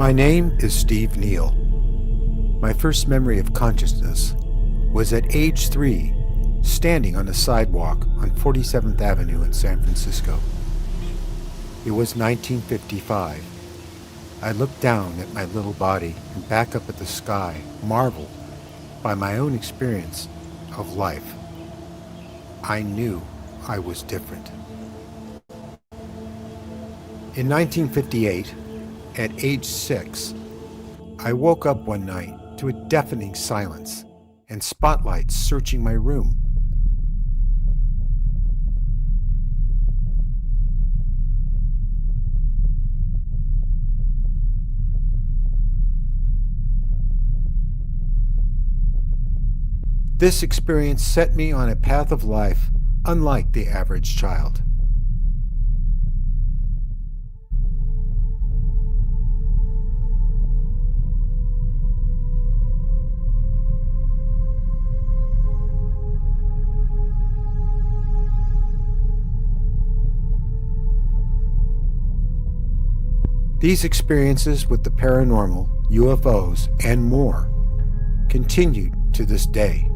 My name is Steve Neill. My first memory of consciousness was at age 3, standing on a sidewalk on 47th Avenue in San Francisco. It was 1955. I looked down at my little body and back up at the sky, marveled by my own experience of life. I knew I was different. In 1958, at age 6, I woke up one night to a deafening silence and spotlights searching my room. This experience set me on a path of life unlike the average child. These experiences with the paranormal, UFOs, and more continued to this day.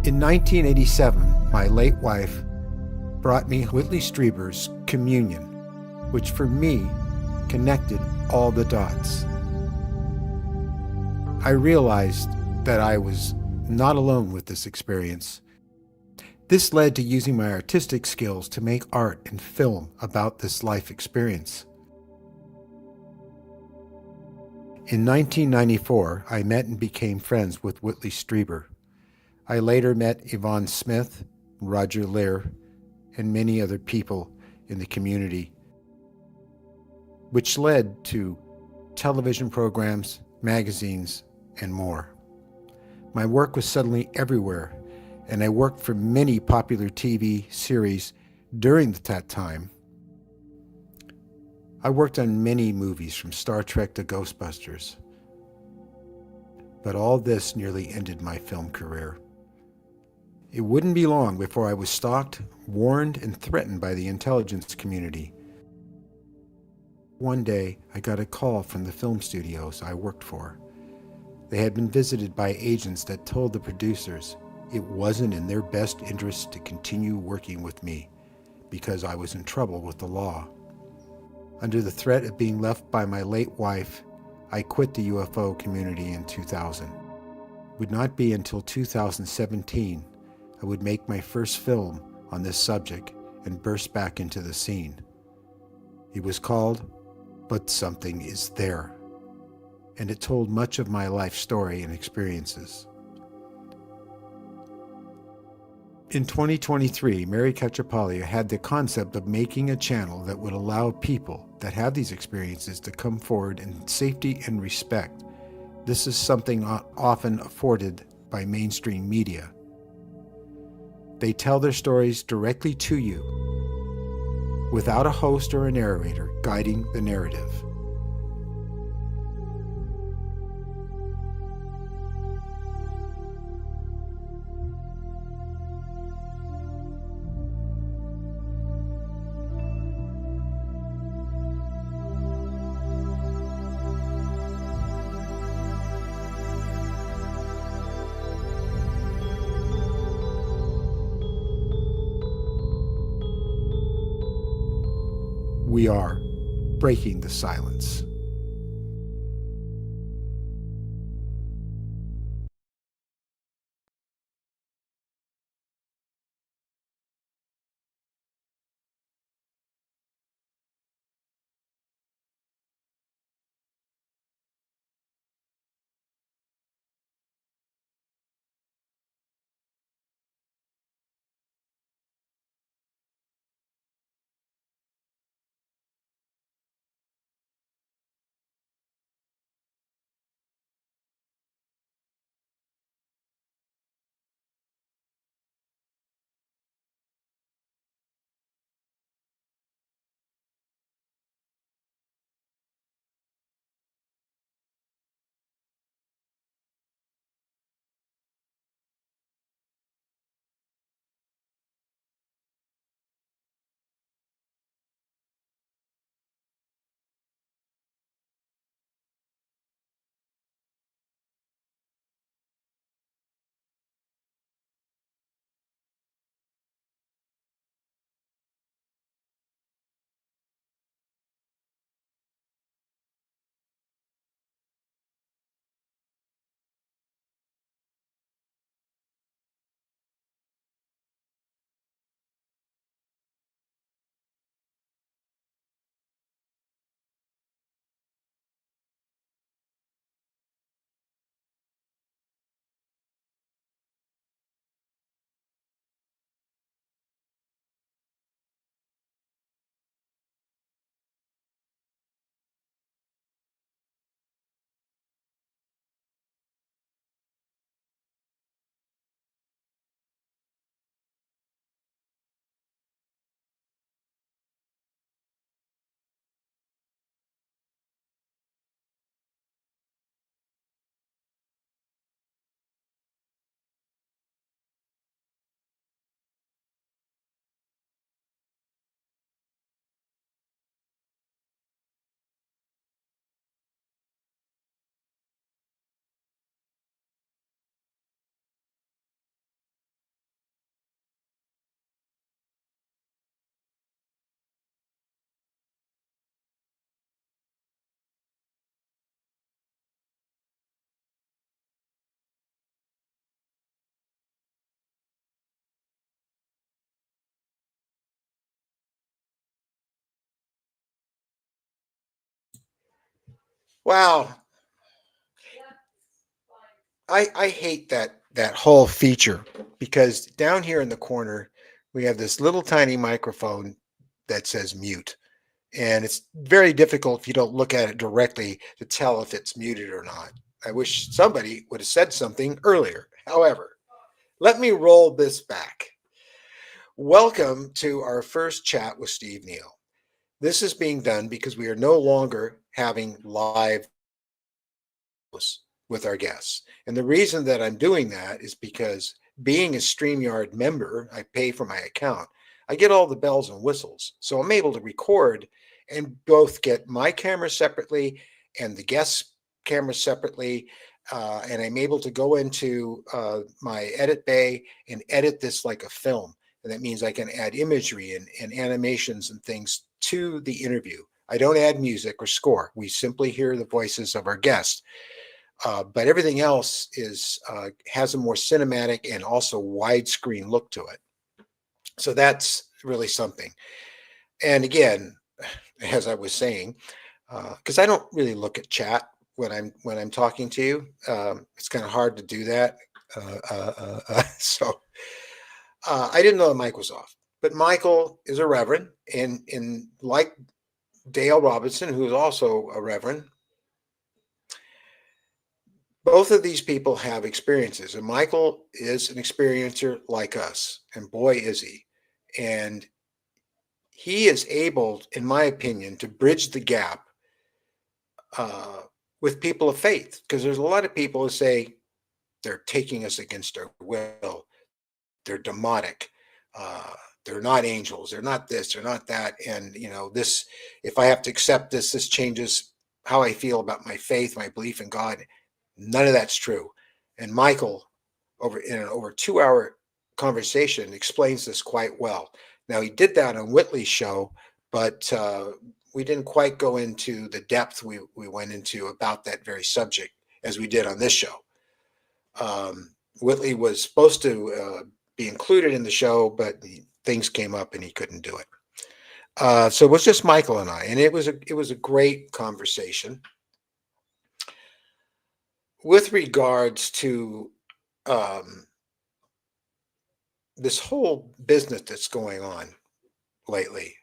In 1987, my late wife brought me Whitley Strieber's Communion, which for me connected all the dots. I realized that I was not alone with this experience. This led to using my artistic skills to make art and film about this life experience. In 1994, I met and became friends with Whitley Strieber. I later met Yvonne Smith, Roger Lear, and many other people in the community, which led to television programs, magazines, and more. My work was suddenly everywhere, and I worked for many popular TV series during that time. I worked on many movies from Star Trek to Ghostbusters. But all this nearly ended my film career. It wouldn't be long before I was stalked, warned, and threatened by the intelligence community. One day, I got a call from the film studios I worked for. They had been visited by agents that told the producers it wasn't in their best interest to continue working with me because I was in trouble with the law. Under the threat of being left by my late wife, I quit the UFO community in 2000. It would not be until 2017 I would make my first film on this subject and burst back into the scene. It was called But Something Is There, and it told much of my life story and experiences. In 2023, Mary Cachapalia had the concept of making a channel that would allow people that have these experiences to come forward in safety and respect. This is something often afforded by mainstream media. They tell their stories directly to you, without a host or a narrator guiding the narrative. We are breaking the silence. Wow, I hate that whole feature because down here in the corner we have this little tiny microphone that says mute. And it's very difficult if you don't look at it directly to tell if it's muted or not. I wish somebody would have said something earlier. However, let me roll this back. Welcome to our first chat with Steve Neill. This is being done because we are no longer having live with our guests. And the reason that I'm doing that is because being a StreamYard member, I pay for my account. I get all the bells and whistles. So I'm able to record and both get my camera separately and the guests' camera separately. And I'm able to go into my edit bay and edit this like a film. And that means I can add imagery and animations and things to the interview. I don't add music or score. We simply hear the voices of our guests. But everything else is has a more cinematic and also widescreen look to it. So that's really something. And again, as I was saying, because I don't really look at chat when I'm talking to you, it's kind of hard to do that. So I didn't know the mic was off. But Michael is a reverend, and like Dale Robinson, who is also a reverend, both of these people have experiences, and Michael is an experiencer like us, and boy is he. And he is able, in my opinion, to bridge the gap uh, with people of faith, because there's a lot of people who say they're taking us against our will, they're demonic, uh, they're not angels, they're not this, they're not that, and this, if I have to accept this changes how I feel about my faith, my belief in God. None of that's true. And Michael, in an over 2 hour conversation, explains this quite well. Now he did that on Whitley's show, but we didn't quite go into the depth we went into about that very subject as we did on this show. Whitley was supposed to be included in the show, but things came up and he couldn't do it. So it was just Michael and I, and it was a great conversation with regards to um, this whole business that's going on lately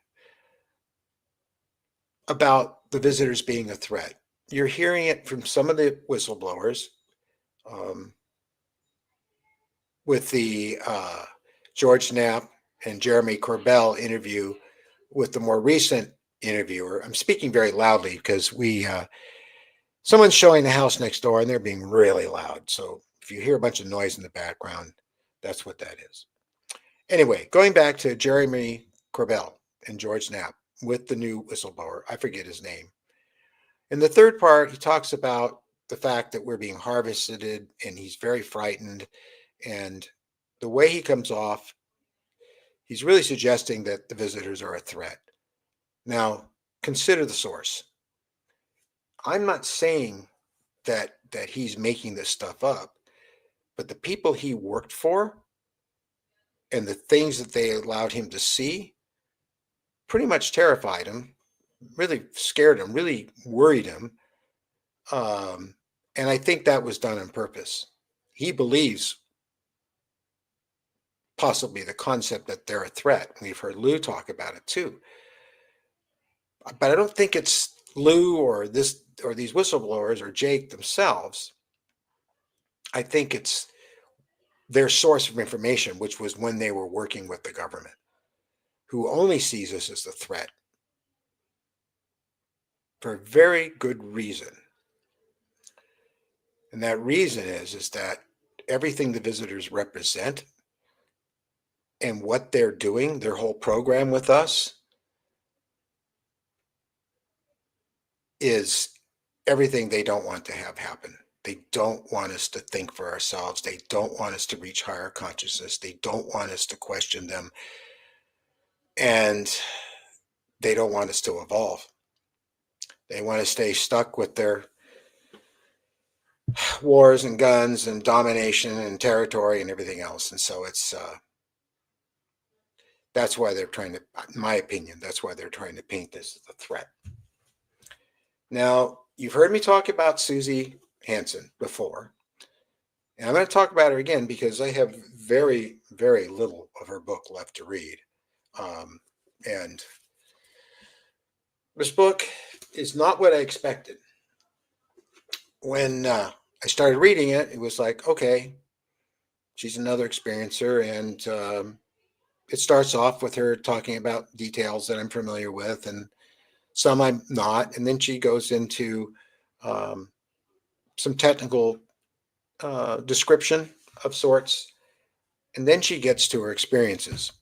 about the visitors being a threat. You're hearing it from some of the whistleblowers, um, with the George Knapp and Jeremy Corbell interview with the more recent interviewer. I'm speaking very loudly because someone's showing the house next door and they're being really loud. So if you hear a bunch of noise in the background, that's what that is. Anyway, going back to Jeremy Corbell and George Knapp with the new whistleblower, I forget his name. In the third part, he talks about the fact that we're being harvested and he's very frightened. And the way he comes off, he's really suggesting that the visitors are a threat. Now, consider the source. I'm not saying that he's making this stuff up, but the people he worked for and the things that they allowed him to see pretty much terrified him, really scared him, really worried him. Um, and I think that was done on purpose. He believes possibly the concept that they're a threat. We've heard Lou talk about it too. But I don't think it's Lou or these whistleblowers or Jake themselves. I think it's their source of information, which was when they were working with the government, who only sees us as a threat for a very good reason. And that reason is that everything the visitors represent and what they're doing, their whole program with us, is everything they don't want to have happen. They don't want us to think for ourselves. They don't want us to reach higher consciousness. They don't want us to question them. And they don't want us to evolve. They want to stay stuck with their wars and guns and domination and territory and everything else. And so that's why they're in my opinion, that's why they're trying to paint this as a threat. Now, You've heard me talk about Suzy Hansen before, and I'm going to talk about her again because I have very, very little of her book left to read. Um, and this book is not what I expected. When I started reading it, it was like, okay, she's another experiencer, and it starts off with her talking about details that I'm familiar with, and some I'm not, and then she goes into um, some technical description of sorts, and then she gets to her experiences,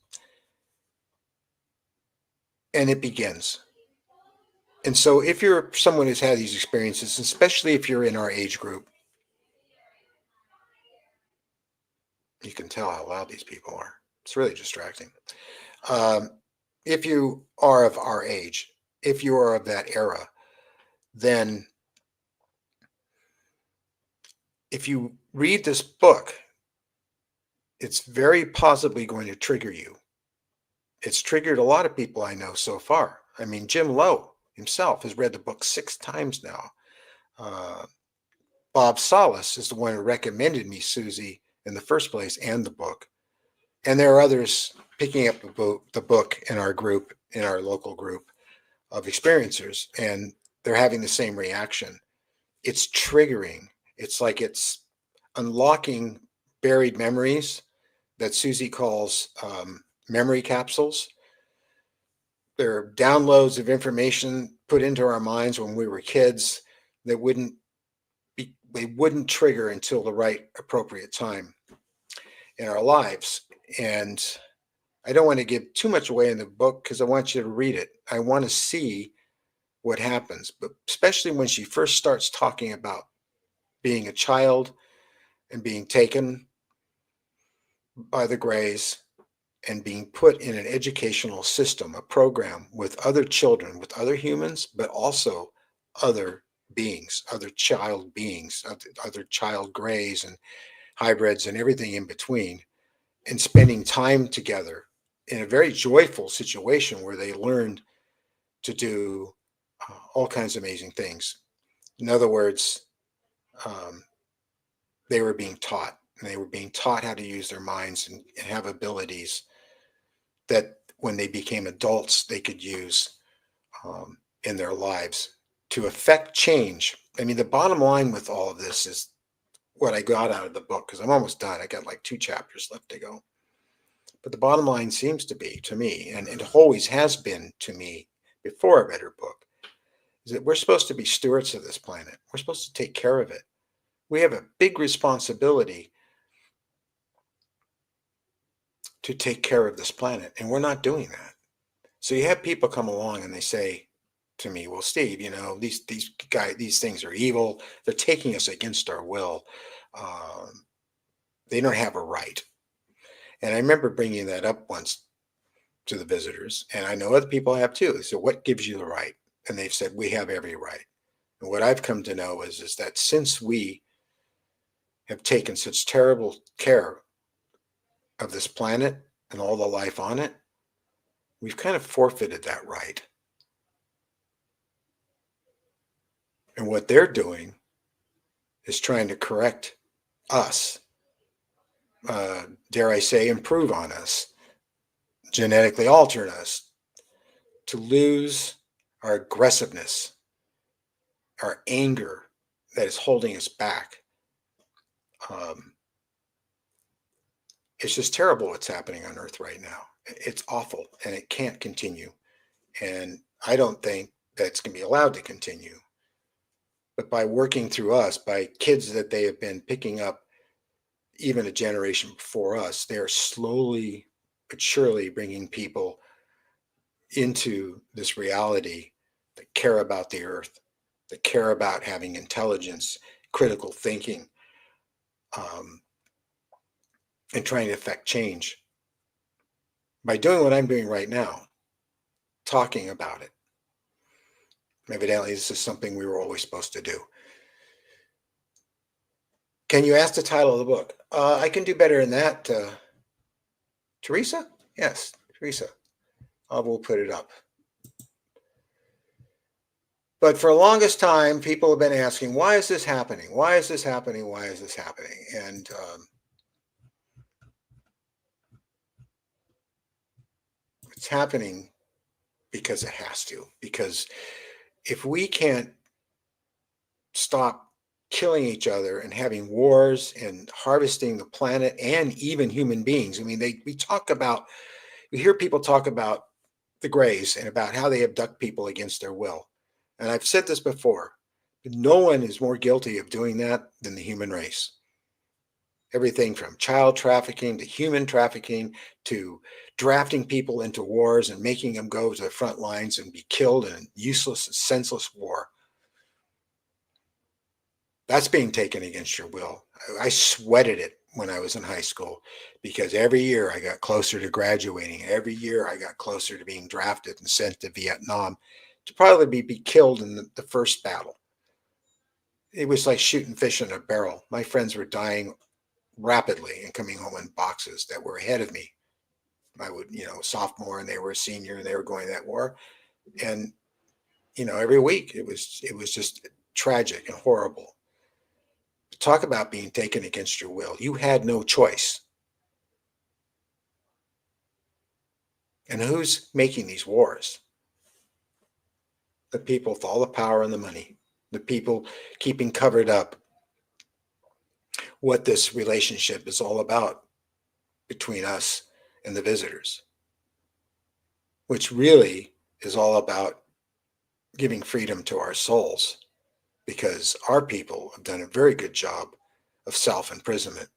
and it begins. And so, if you're someone who's had these experiences, especially if you're in our age group, you can tell how loud these people are. It's really distracting. Um, if you are of our age, if you are of that era, then if you read this book, it's very possibly going to trigger you. It's triggered a lot of people I know so far. I mean, Jim Lowe himself has read the book 6 times now. Uh, Bob Solis is the one who recommended me Suzy in the first place and the book. And there are others picking up the book in our group, in our local group of experiencers, and they're having the same reaction. It's triggering. It's like it's unlocking buried memories that Suzy calls memory capsules. They're downloads of information put into our minds when we were kids that they wouldn't trigger until the right appropriate time in our lives. And I don't want to give too much away in the book because I want you to read it. I want to see what happens, but especially when she first starts talking about being a child and being taken by the Greys and being put in an educational system, a program with other children, with other humans, but also other beings, other child beings, other child Greys and hybrids and everything in between, and spending time together in a very joyful situation where they learned to do all kinds of amazing things. In other words, um, they were being taught, and they were being taught how to use their minds and have abilities that when they became adults, they could use in their lives to affect change. I mean, the bottom line with all of this is what I got out of the book, because I'm almost done. I got like 2 chapters left to go. But the bottom line seems to be to me, and it always has been to me before I read her book, is that we're supposed to be stewards of this planet. We're supposed to take care of it. We have a big responsibility to take care of this planet, and we're not doing that. So you have people come along and they say to me, "Well, Steve, these things are evil. They're taking us against our will. Um, they don't have a right." And I remember bringing that up once to the visitors, and I know other people have too. So, what gives you the right? And they've said, "We have every right." And what I've come to know is that since we have taken such terrible care of this planet and all the life on it, we've kind of forfeited that right. And what they're doing is trying to correct us, dare I say, improve on us, genetically alter us, to lose our aggressiveness, our anger that is holding us back. Um, it's just terrible what's happening on Earth right now. It's awful, and it can't continue. And I don't think that's going to be allowed to continue. But by working through us, by kids that they have been picking up, even a generation before us, they're slowly but surely bringing people into this reality that care about the earth, that care about having intelligence, critical thinking, um, and trying to affect change by doing what I'm doing right now, talking about it. Evidently, this is something we were always supposed to do. Can you ask the title of the book? I can do better than that. Teresa? Yes, Teresa. I will put it up. But for the longest time, people have been asking, why is this happening? Why is this happening? Why is this happening? And it's happening because it has to. Because if we can't stop killing each other and having wars and harvesting the planet and even human beings, I mean, we hear people talk about the Greys and about how they abduct people against their will. And I've said this before, no one is more guilty of doing that than the human race. Everything from child trafficking to human trafficking to drafting people into wars and making them go to the front lines and be killed in useless, senseless war. That's being taken against your will. I sweated it when I was in high school because every year I got closer to graduating. Every year I got closer to being drafted and sent to Vietnam to probably be killed in the first battle. It was like shooting fish in a barrel. My friends were dying rapidly and coming home in boxes that were ahead of me. I would, sophomore and they were a senior and they were going to that war. And, every week it was just tragic and horrible. Talk about being taken against your will. You had no choice. And who's making these wars? The people with all the power and the money, the people keeping covered up what this relationship is all about between us and the visitors, which really is all about giving freedom to our souls because our people have done a very good job of self-imprisonment.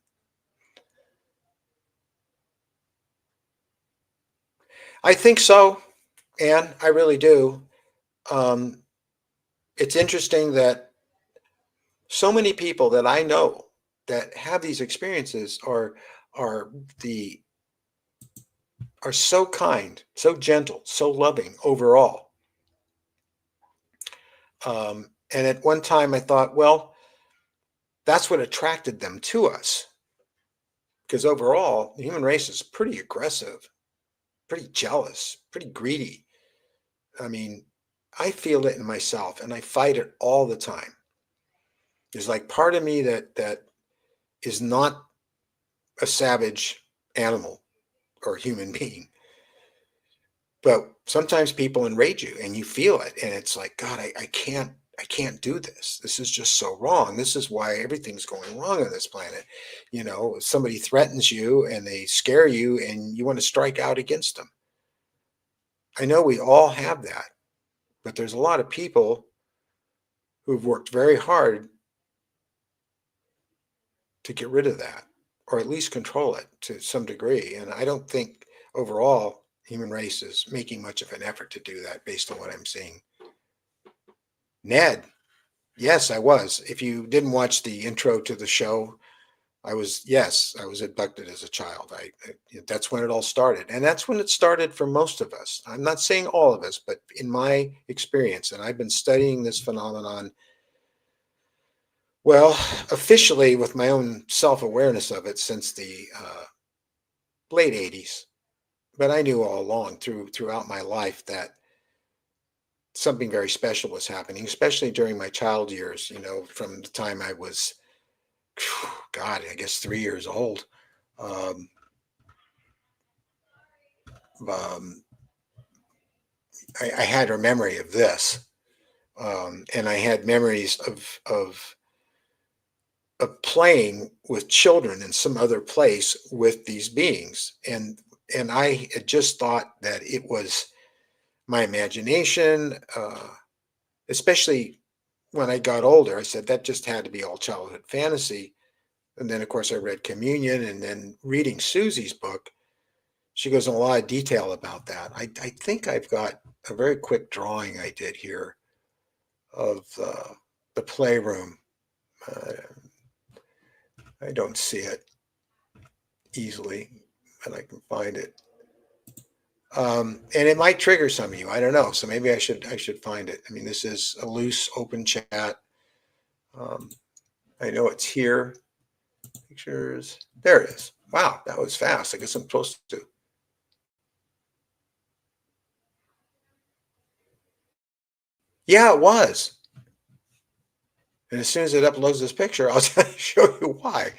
I think so, and I really do. Um, it's interesting that so many people that I know that have these experiences are the are so kind, so gentle, so loving overall. And at one time I thought, well, that's what attracted them to us. Because overall, the human race is pretty aggressive, pretty jealous, pretty greedy. I mean, I feel it in myself and I fight it all the time. There's like part of me that is not a savage animal or human being. But sometimes people enrage you and you feel it. And it's like, God, I can't do this. This is just so wrong. This is why everything's going wrong on this planet. Somebody threatens you and they scare you and you want to strike out against them. I know we all have that, but there's a lot of people who've worked very hard to get rid of that or at least control it to some degree. And I don't think overall human race is making much of an effort to do that based on what I'm seeing. Ned, yes, I was. If you didn't watch the intro to the show, yes, I was abducted as a child. That's when it all started. And that's when it started for most of us. I'm not saying all of us, but in my experience, and I've been studying this phenomenon, well, officially with my own self-awareness of it since the late 80s. But I knew all along throughout my life that something very special was happening, especially during my child years, from the time I was, God, I guess 3 years old. Um, um, I had a memory of this, and I had memories of playing with children in some other place with these beings, and I had just thought that it was my imagination, especially when I got older. I said that just had to be all childhood fantasy. And then, of course, I read Communion, and then reading Suzy's book, she goes in a lot of detail about that. I think I've got a very quick drawing I did here of the playroom. Uh, I don't see it easily, but I can find it. And it might trigger some of you. I don't know. So maybe I should find it. I mean, this is a loose, open chat. Um, I know it's here. Pictures. There it is. Wow, that was fast. I guess I'm supposed to. Yeah, it was. And as soon as it uploads this picture, I'll show you why.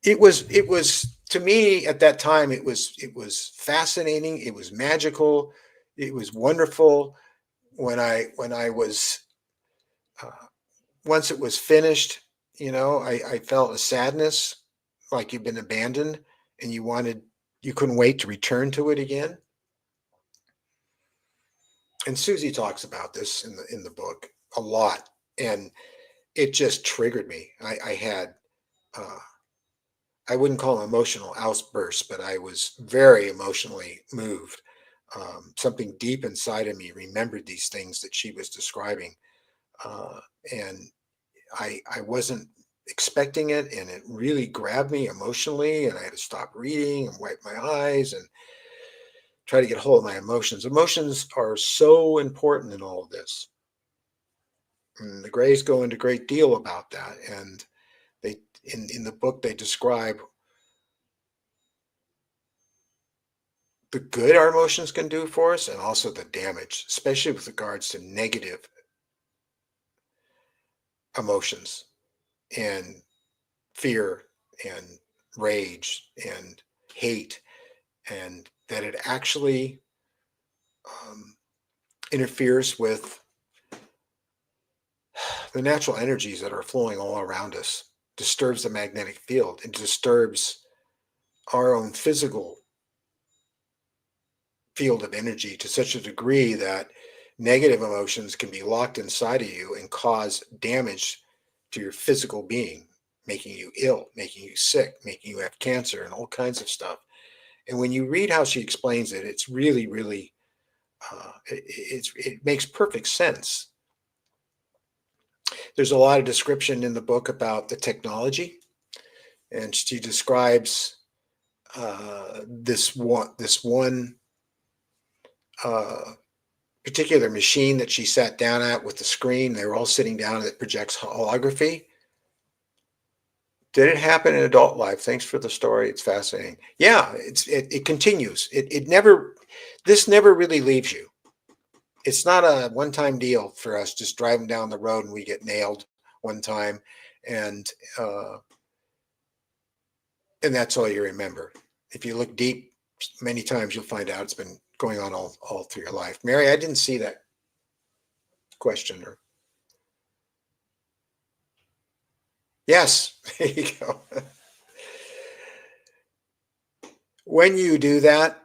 It was to me at that time, it was fascinating, it was magical, it was wonderful. When I was once it was finished, I felt a sadness, like you've been abandoned and you couldn't wait to return to it again. And Susie talks about this in the book a lot, and it just triggered me. I had uh, I wouldn't call them emotional outbursts, but I was very emotionally moved. Something deep inside of me remembered these things that she was describing, uh, and I wasn't expecting it, and it really grabbed me emotionally, and I had to stop reading and wipe my eyes and try to get hold of my emotions. Emotions are so important in all of this. And the Greys go into a great deal about that, and they in the book they describe the good our emotions can do for us and also the damage, especially with regards to negative emotions and fear and rage and hate, and that it actually um, interferes with the natural energies that are flowing all around us, disturbs the magnetic field, and disturbs our own physical field of energy to such a degree that negative emotions can be locked inside of you and cause damage to your physical being, making you ill, making you sick, making you have cancer and all kinds of stuff. And when you read how she explains it, it's really, really, it makes perfect sense. There's a lot of description in the book about the technology, and she describes this one uh, particular machine that she sat down at with the screen. They were all sitting down that projects holography. Did it happen in adult life? Thanks for the story. It's fascinating. Yeah, it continues. It never this never really leaves you. It's not a one-time deal for us just driving down the road and we get nailed one time and uh and that's all you remember. If you look deep many times you'll find out it's been going on all through your life. Mary, I didn't see that question or yes, there you go. When you do that,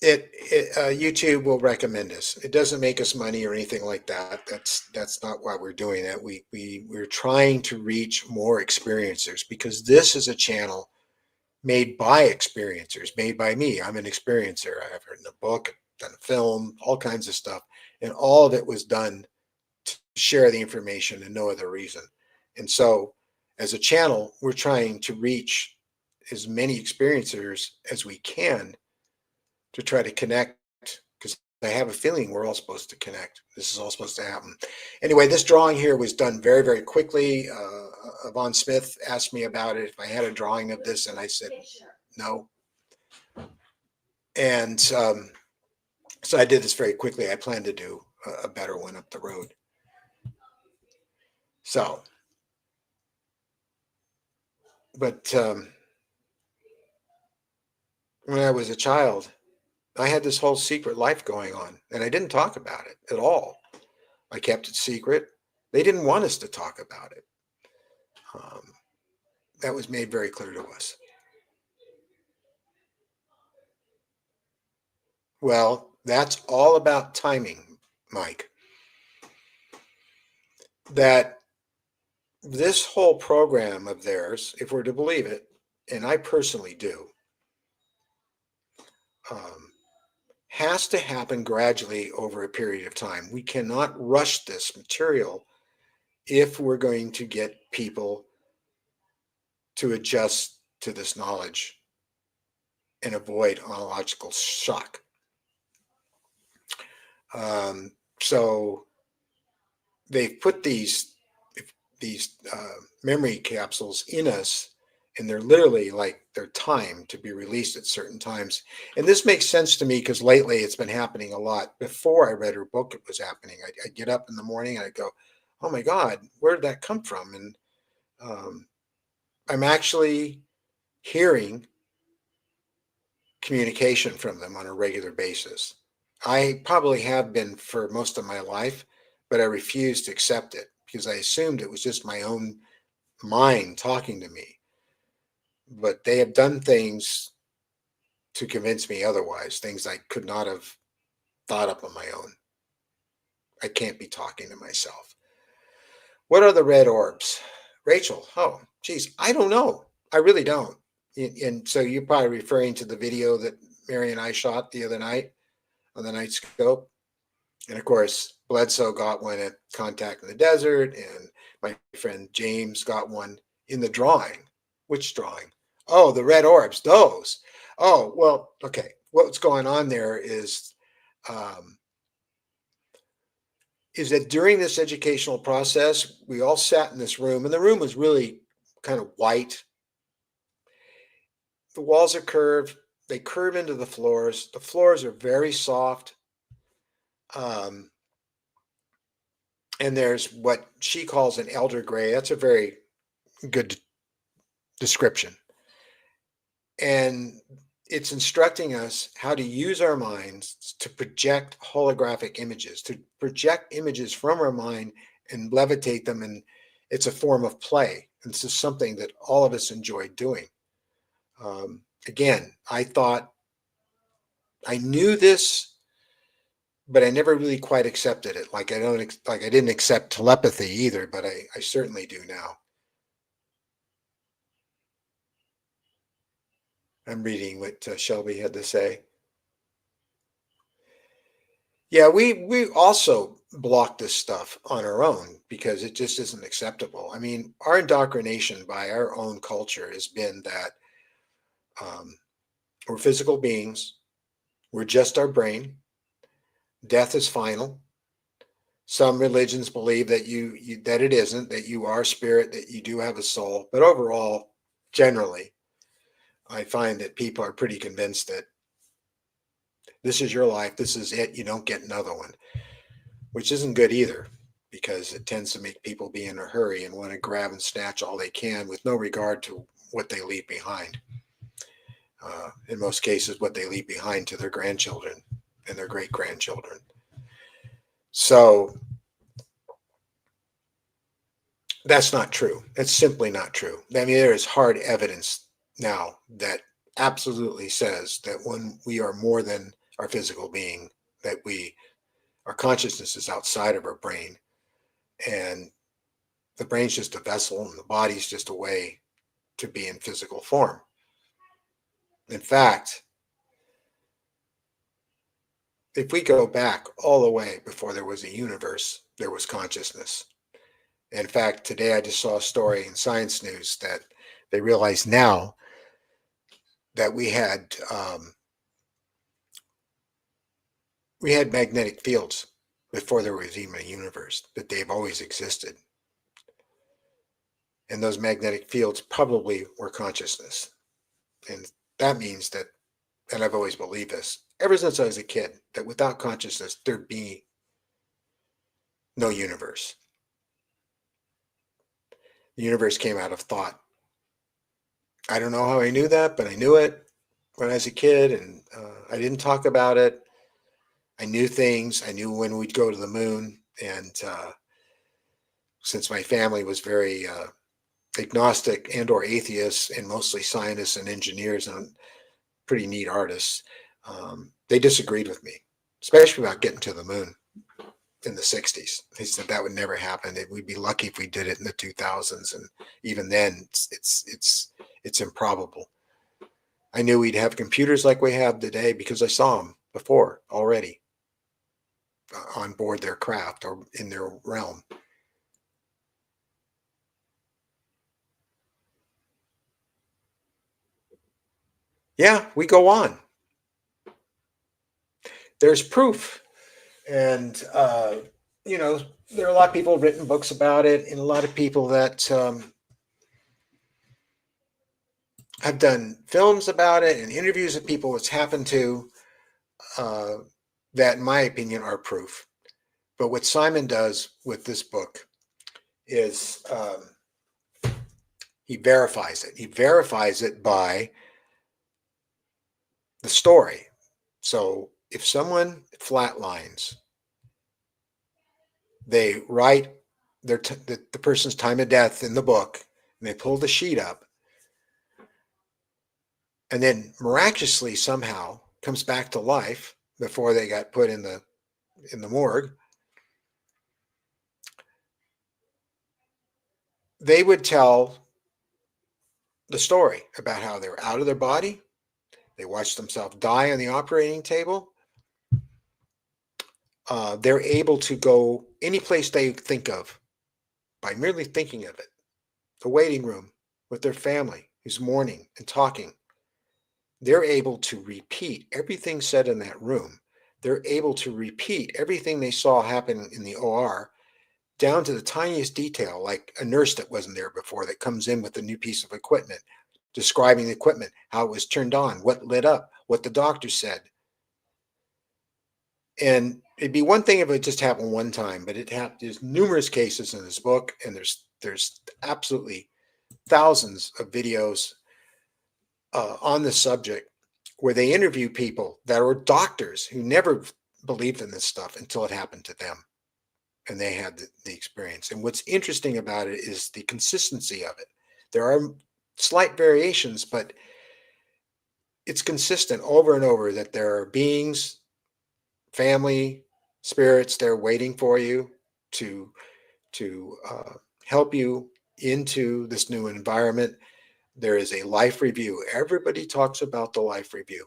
YouTube will recommend us. It doesn't make us money or anything like that. That's not why we're doing it. We're trying to reach more experiencers because this is a channel made by experiencers, made by me. I'm an experiencer. I've written a book, done a film, all kinds of stuff, and all of it was done to share the information and no other reason. And so, as a channel, we're trying to reach as many experiencers as we can to try to connect because I have a feeling we're all supposed to connect. This is all supposed to happen. Anyway, this drawing here was done very, very quickly. Yvonne Smith asked me about it, if I had a drawing of this, and I said no. And so I did this very quickly. I plan to do a better one up the road. So, but when I was a child, I had this whole secret life going on, and I didn't talk about it at all. I kept it secret. They didn't want us to talk about it. Um, that was made very clear to us. Well, that's all about timing, Mike. That this whole program of theirs, if we're to believe it, and I personally do, um, has to happen gradually over a period of time. We cannot rush this material if we're going to get people to adjust to this knowledge and avoid ontological shock. Um, so they've put these memory capsules in us and they're literally like they're timed to be released at certain times. And this makes sense to me because lately it's been happening a lot. Before I read her book, it was happening. I'd get up in the morning and I'd go, "Oh my God, where did that come from?" And um, I'm actually hearing communication from them on a regular basis. I probably have been for most of my life, but I refused to accept it because I assumed it was just my own mind talking to me. But they have done things to convince me otherwise, things I could not have thought up on my own. I can't be talking to myself. What are the red orbs? Rachel, oh, geez, I don't know. I really don't. And so you're probably referring to the video that Mary and I shot the other night on the night scope. And of course, Bledsoe got one at Contact in the Desert, and my friend James got one in the drawing. Which drawing? Oh, the red orbs, those. Oh, well, okay. What's going on there um, is that during this educational process, we all sat in this room, and the room was really kind of white. The walls are curved, they curve into the floors. The floors are very soft. Um, and there's what she calls an elder gray. That's a very good description. And it's instructing us how to use our minds to project holographic images, to project images from our mind and levitate them. And it's a form of play. And this is something that all of us enjoy doing. Again, I thought I knew this, but I never really quite accepted it. Like I didn't accept telepathy either, but I certainly do now. I'm reading what Shelby had to say. Yeah, we also block this stuff on our own because it just isn't acceptable. I mean, our indoctrination by our own culture has been that um, we're physical beings, we're just our brain, death is final. Some religions believe that that it isn't, that you are spirit, that you do have a soul. But overall, generally, I find that people are pretty convinced that this is your life, this is it, you don't get another one, which isn't good either because it tends to make people be in a hurry and want to grab and snatch all they can with no regard to what they leave behind. In most cases, what they leave behind to their grandchildren and their great grandchildren. So that's not true. That's simply not true. I mean, there is hard evidence now that absolutely says that when we are more than our physical being, that our consciousness is outside of our brain, and the brain's just a vessel and the body's just a way to be in physical form. In fact, if we go back all the way before there was a universe, there was consciousness. In fact, today I just saw a story in Science News that they realize now that we had magnetic fields before there was even a universe, that they've always existed. And those magnetic fields probably were consciousness. And that means that, and I've always believed this, ever since I was a kid, that without consciousness, there'd be no universe. The universe came out of thought. I don't know how I knew that, but I knew it when I was a kid, and I didn't talk about it. I knew things. I knew when we'd go to the moon, and since my family was very agnostic and or atheists, and mostly scientists and engineers and pretty neat artists, they disagreed with me, especially about getting to the moon in the 60s. They said that would never happen. We'd be lucky if we did it in the 2000s, and even then it's improbable. I knew we'd have computers like we have today because I saw them before already on board their craft or in their realm. Yeah, we go on. There's proof. And, there are a lot of people written books about it, and a lot of people that I've done films about it and interviews with people it's happened to, uh, that, in my opinion, are proof. But what Simon does with this book is, he verifies it. He verifies it by the story. So if someone flatlines, they write the person's time of death in the book, and they pull the sheet up, and then miraculously somehow comes back to life before they got put in the morgue. They would tell the story about how they were out of their body. They watched themselves die on the operating table. They're able to go any place they think of by merely thinking of it. The waiting room with their family who's mourning and talking. They're able to repeat everything said in that room. They're able to repeat everything they saw happen in the OR down to the tiniest detail, like a nurse that wasn't there before that comes in with a new piece of equipment, describing the equipment, how it was turned on, what lit up, what the doctor said. And it'd be one thing if it just happened one time, but there's numerous cases in this book, and there's absolutely thousands of videos on the subject where they interview people that were doctors who never believed in this stuff until it happened to them, and they had the experience. And what's interesting about it is the consistency of it. There are slight variations, but it's consistent over and over that there are beings, family, spirits there waiting for you to help you into this new environment. There is a life review. Everybody talks about the life review.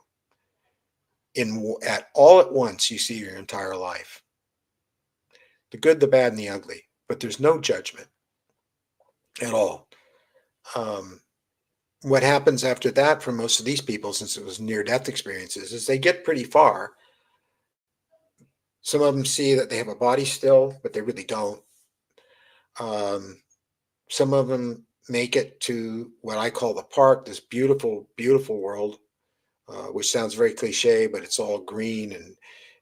At all at once, you see your entire life, the good, the bad, and the ugly. But there's no judgment at all. What happens after that for most of these people, since it was near-death experiences, is they get pretty far. Some of them see that they have a body still, but they really don't. Some of them make it to what I call the park, this beautiful, beautiful world, which sounds very cliche, but it's all green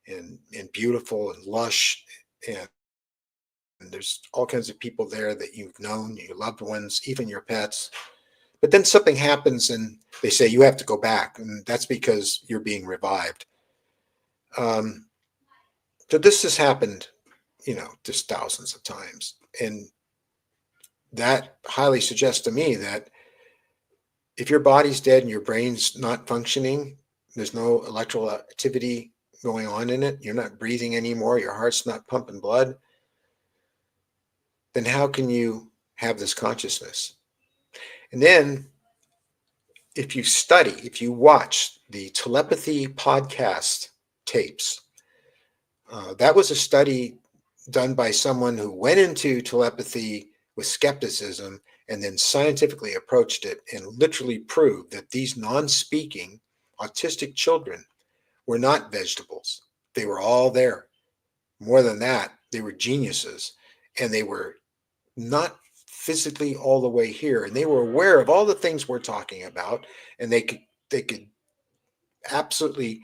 and beautiful and lush, and there's all kinds of people there that you've known, your loved ones, even your pets. But then something happens, and they say you have to go back, and that's because you're being revived. Um, so this has happened, just thousands of times, and that highly suggests to me that if your body's dead and your brain's not functioning, there's no electrical activity going on in it, you're not breathing anymore, your heart's not pumping blood, then how can you have this consciousness? And then if you watch the telepathy podcast tapes, that was a study done by someone who went into telepathy with skepticism and then scientifically approached it and literally proved that these non-speaking autistic children were not vegetables. They were all there. More than that, they were geniuses, and they were not physically all the way here, and they were aware of all the things we're talking about, and they could absolutely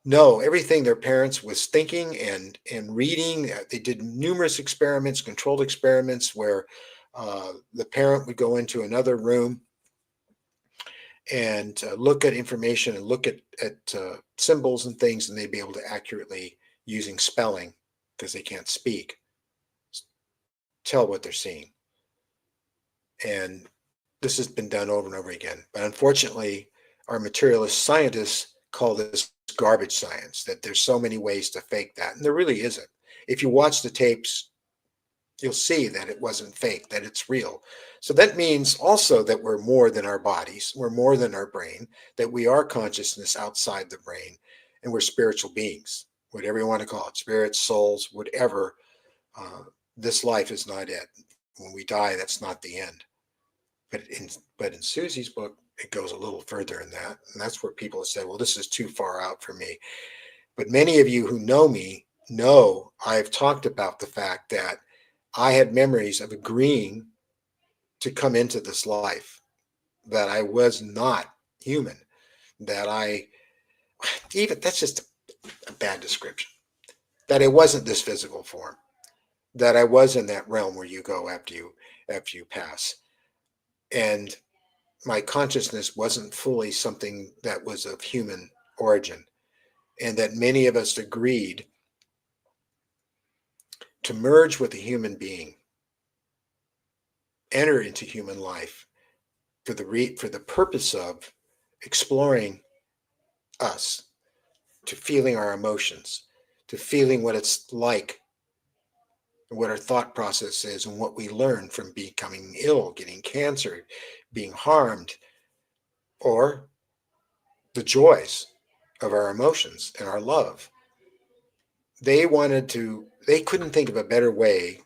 know everything their parents was thinking and reading. They did numerous experiments, controlled experiments, where the parent would go into another room and look at information and look at symbols and things, and they'd be able to accurately, using spelling, because they can't speak, tell what they're seeing. And this has been done over and over again. But unfortunately, our materialist scientists call this garbage science, that there's so many ways to fake that. And there really isn't. If you watch the tapes, you'll see that it wasn't fake, that it's real. So that means also that we're more than our bodies, we're more than our brain, that we are consciousness outside the brain, and we're spiritual beings, whatever you want to call it, spirits, souls, whatever. Uh, this life is not it. When we die, that's not the end. But in Suzy's book, it goes a little further in that, and that's where people have said, "Well, this is too far out for me." But many of you who know me know I've talked about the fact that I had memories of agreeing to come into this life. that I was not human, that that's just a bad description, that I wasn't this physical form, that I was in that realm where you go after you pass. And my consciousness wasn't fully something that was of human origin, and that many of us agreed to merge with a human being, enter into human life for the purpose of exploring us, to feeling our emotions, to feeling what it's like, what our thought process is, and what we learn from becoming ill, getting cancer, being harmed, or the joys of our emotions and our love. They couldn't think of a better way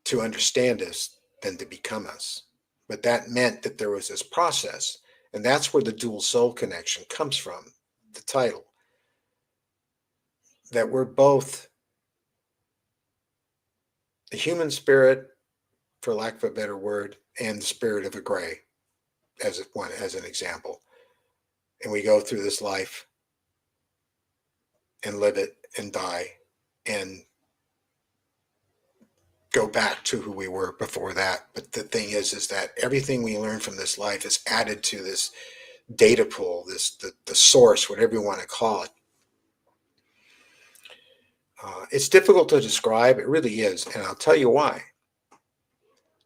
to understand us than to become us. But that meant that there was this process. And that's where the dual soul connection comes from, the title, that we're both the human spirit, for lack of a better word, and the spirit of a gray, as an example. And we go through this life and live it and die and go back to who we were before that. But the thing is that everything we learn from this life is added to this data pool, the source, whatever you want to call it. It's difficult to describe. It really is. And I'll tell you why.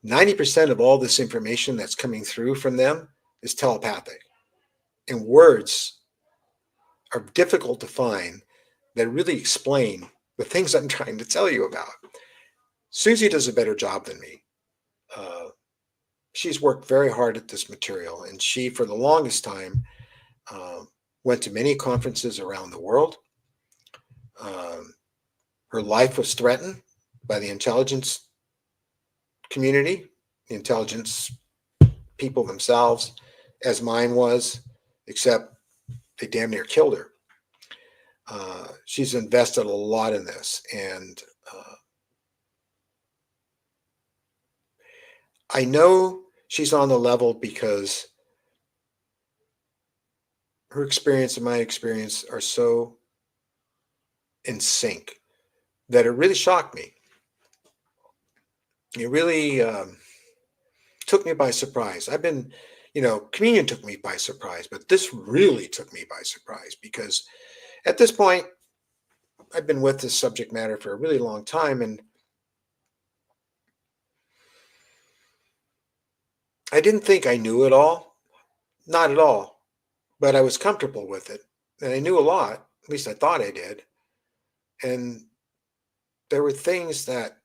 90% of all this information that's coming through from them is telepathic. And words are difficult to find that really explain the things I'm trying to tell you about. Suzy does a better job than me. She's worked very hard at this material, and she, for the longest time, went to many conferences around the world. Her life was threatened by the intelligence community, the intelligence people themselves, as mine was, except they damn near killed her. She's invested a lot in this, and I know she's on the level because her experience and my experience are so in sync that it really shocked me. It really took me by surprise. Communion took me by surprise, but this really took me by surprise because at this point, I've been with this subject matter for a really long time, and I didn't think I knew it all. Not at all. But I was comfortable with it. And I knew a lot. At least I thought I did. And there were things that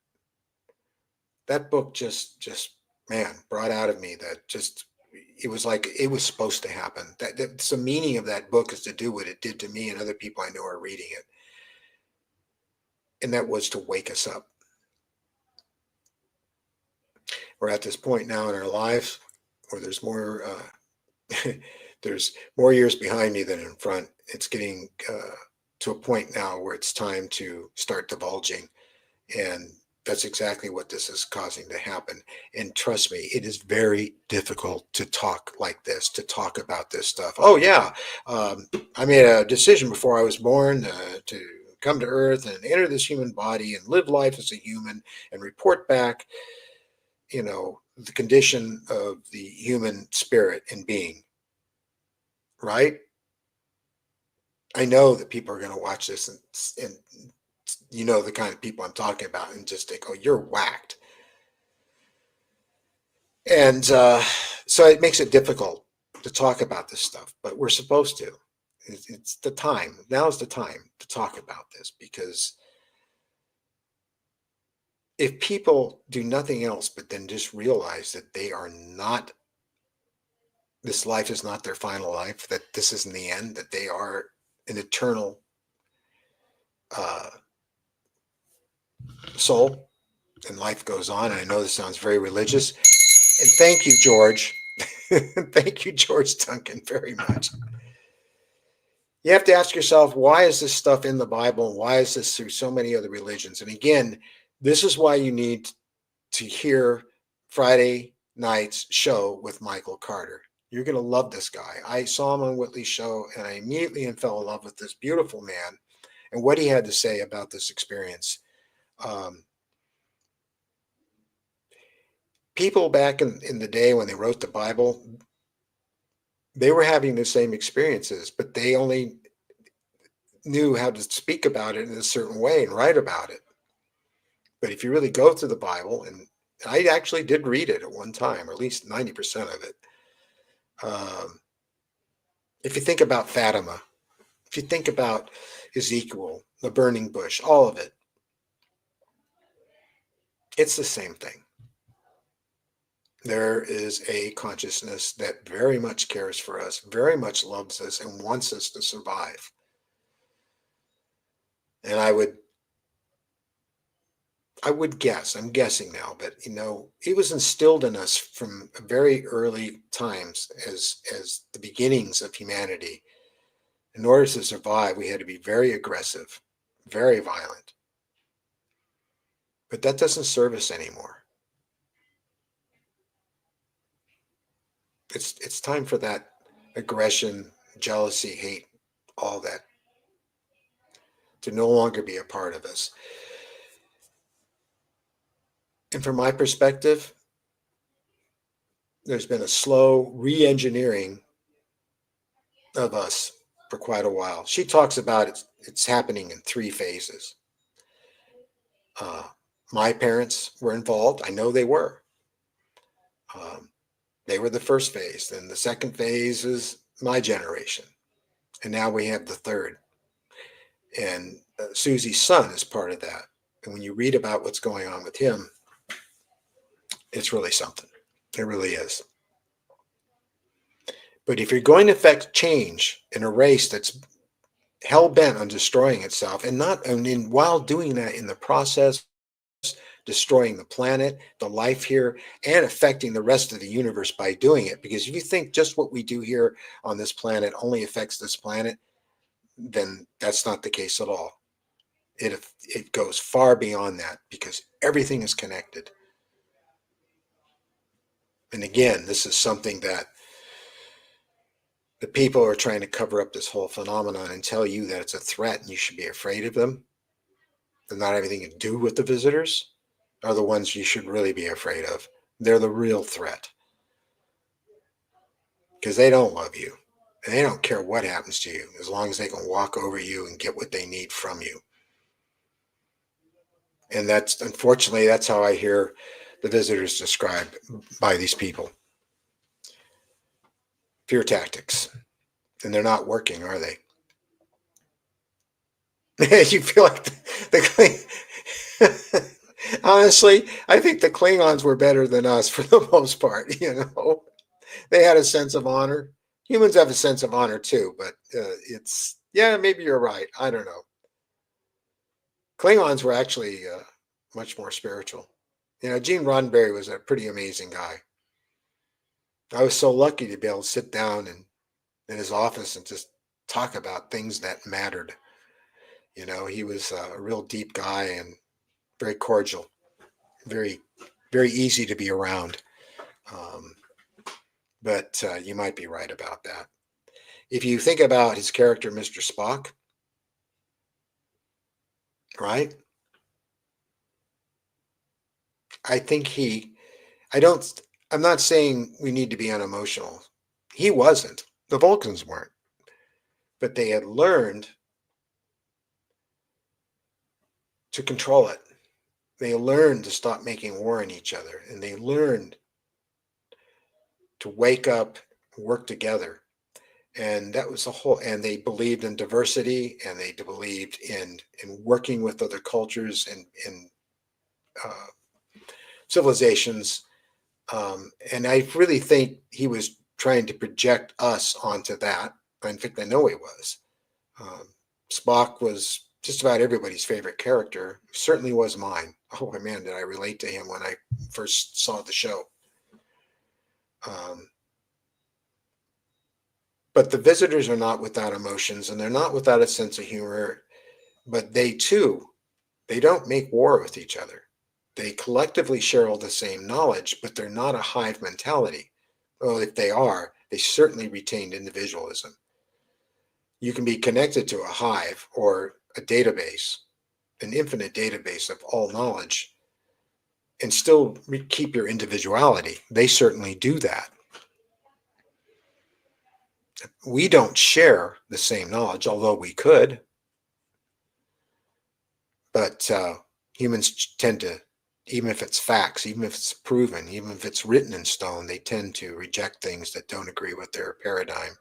book just man brought out of me that just it was like it was supposed to happen. That's the meaning of that book, is to do what it did to me and other people I know are reading it. And that was to wake us up. We're at this point now in our lives where there's more there's more years behind me than in front. It's getting to a point now where it's time to start divulging. And that's exactly what this is causing to happen. And trust me, it is very difficult to talk like this, to talk about this stuff. Oh, yeah, I made a decision before I was born to come to Earth and enter this human body and live life as a human and report back, the condition of the human spirit and being. Right? I know that people are going to watch this and the kind of people I'm talking about and just think, oh, you're whacked. And so it makes it difficult to talk about this stuff, but we're supposed to. It's the time. Now is the time to talk about this, because if people do nothing else but then just realize that this life is not their final life, that this isn't the end, that they are an eternal soul, and life goes on. And I know this sounds very religious. And thank you, George. Thank you, George Duncan, very much. You have to ask yourself, why is this stuff in the Bible? And why is this through so many other religions? And again, this is why you need to hear Friday night's show with Michael Carter. You're going to love this guy. I saw him on Whitley's show, and I immediately fell in love with this beautiful man and what he had to say about this experience. Um, People back in the day when they wrote the Bible, they were having the same experiences, but they only knew how to speak about it in a certain way and write about it. But if you really go through the Bible, and I actually did read it at one time, or at least 90% of it. If you think about Fatima, if you think about Ezekiel, the burning bush, all of it, it's the same thing. There is a consciousness that very much cares for us, very much loves us, and wants us to survive. And I would guess, I'm guessing now, but it was instilled in us from very early times as the beginnings of humanity. In order to survive, we had to be very aggressive, very violent. But that doesn't serve us anymore. It's time for that aggression, jealousy, hate, all that to no longer be a part of us. And from my perspective, there's been a slow re-engineering of us for quite a while. She talks about it's happening in 3 phases. My parents were involved. I know they were. They were the first phase. Then the second phase is my generation. And now we have the third. And Suzy's son is part of that. And when you read about what's going on with him, it's really something. It really is. But if you're going to affect change in a race that's hell bent on destroying itself, and while doing that in the process, destroying the planet, the life here, and affecting the rest of the universe by doing it, because if you think just what we do here on this planet only affects this planet, then that's not the case at all. It goes far beyond that because everything is connected. And again, this is something that the people are trying to cover up this whole phenomenon and tell you that it's a threat and you should be afraid of them. They're not having anything to do with the visitors are the ones you should really be afraid of. They're the real threat because they don't love you and they don't care what happens to you as long as they can walk over you and get what they need from you. And unfortunately, that's how I hear the visitors described by these people. Fear tactics. And they're not working, are they? You feel like honestly, I think the Klingons were better than us for the most part. They had a sense of honor. Humans have a sense of honor too, but maybe you're right. I don't know. Klingons were actually much more spiritual. Gene Roddenberry was a pretty amazing guy. I was so lucky to be able to sit down in his office and just talk about things that mattered. He was a real deep guy and very cordial, very, very easy to be around. But you might be right about that. If you think about his character, Mr. Spock, right? I'm not saying we need to be unemotional. He wasn't. The Vulcans weren't. But they had learned to control it. They learned to stop making war on each other. And they learned to wake up and work together. And that was and they believed in diversity, and they believed in working with other cultures and civilizations. And I really think he was trying to project us onto that. In fact, I know he was. Spock was just about everybody's favorite character. Certainly was mine. Oh man, did I relate to him when I first saw the show. But the visitors are not without emotions, and they're not without a sense of humor. But they don't make war with each other. They collectively share all the same knowledge, but they're not a hive mentality. Well, if they are, they certainly retained individualism. You can be connected to a hive or a database, an infinite database of all knowledge, and still keep your individuality. They certainly do that. We don't share the same knowledge, although we could, but humans tend to, even if it's facts, even if it's proven, even if it's written in stone, they tend to reject things that don't agree with their paradigm.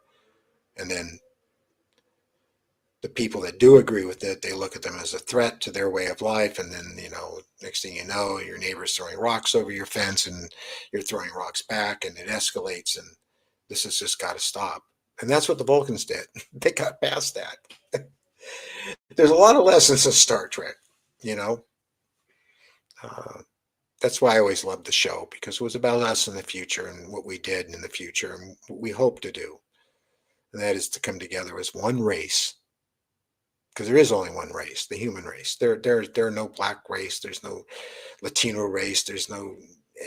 And then the people that do agree with it, they look at them as a threat to their way of life. And then, next thing you know, your neighbor's throwing rocks over your fence and you're throwing rocks back and it escalates. And this has just got to stop. And that's what the Vulcans did. They got past that. There's a lot of lessons in Star Trek, you know. That's why I always loved the show, because it was about us in the future and what we did in the future and what we hope to do. And that is to come together as one race, because there is only one race, the human race. There are no black race. There's no Latino race. There's no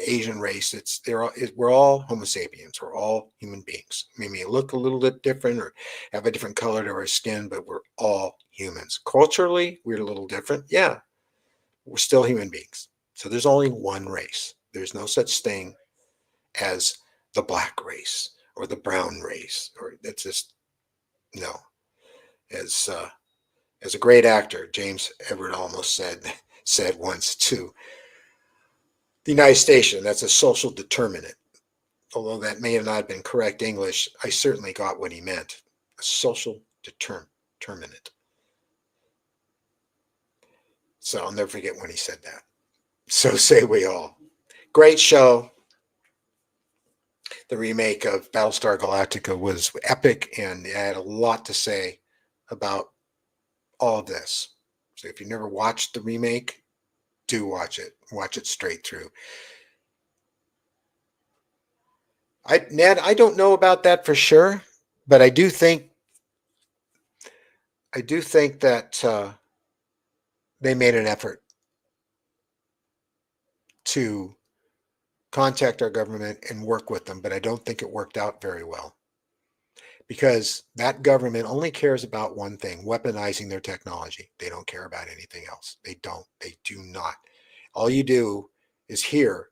Asian race. We're all Homo sapiens. We're all human beings. We may look a little bit different or have a different color to our skin, but we're all humans. Culturally, we're a little different. Yeah, we're still human beings. So there's only one race. There's no such thing as the black race or the brown race, or that's just no. As a great actor, James Everett almost said once to the United States, that's a social determinant. Although that may have not been correct English, I certainly got what he meant. A social determinant. So I'll never forget when he said that. So say we all. Great show. The remake of Battlestar Galactica was epic, and it had a lot to say about all of this. So if you never watched the remake, do watch it. Watch it straight through. Ned, I don't know about that for sure, but I do think that they made an effort to contact our government and work with them, but I don't think it worked out very well, because that government only cares about one thing: weaponizing their technology. They don't care about anything else. They do not. All you do is hear,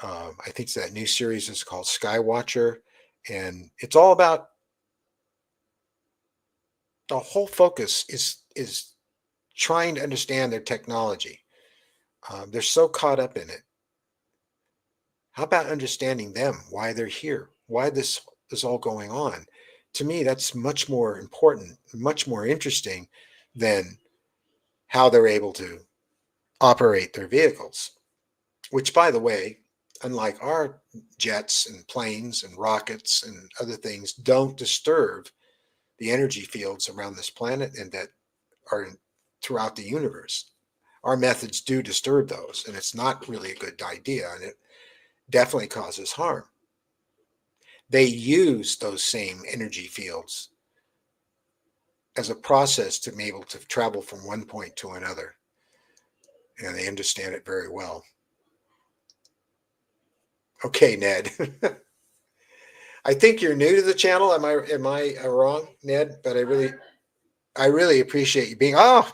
I think that new series is called Skywatcher, and it's all about, the whole focus is trying to understand their technology. They're so caught up in it. How about understanding them, why they're here, why this is all going on? To me, that's much more important, much more interesting than how they're able to operate their vehicles, which, by the way, unlike our jets and planes and rockets and other things, don't disturb the energy fields around this planet and that are throughout the universe. Our methods do disturb those, and it's not really a good idea, and it definitely causes harm. They use those same energy fields as a process to be able to travel from one point to another, and they understand it very well. Okay, Ned. I think you're new to the channel. Am I wrong, Ned? But I really appreciate you being. Oh,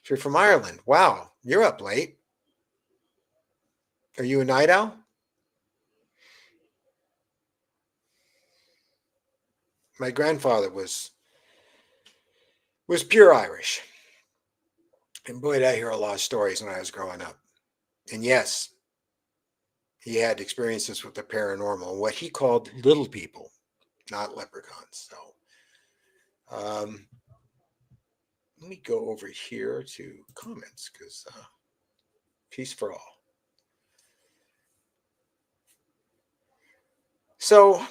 you're from Ireland. Wow, you're up late. Are you a night owl? My grandfather was pure Irish, and boy, did I hear a lot of stories when I was growing up. And yes, he had experiences with the paranormal, what he called little people, not leprechauns. So, let me go over here to comments, because peace for all. So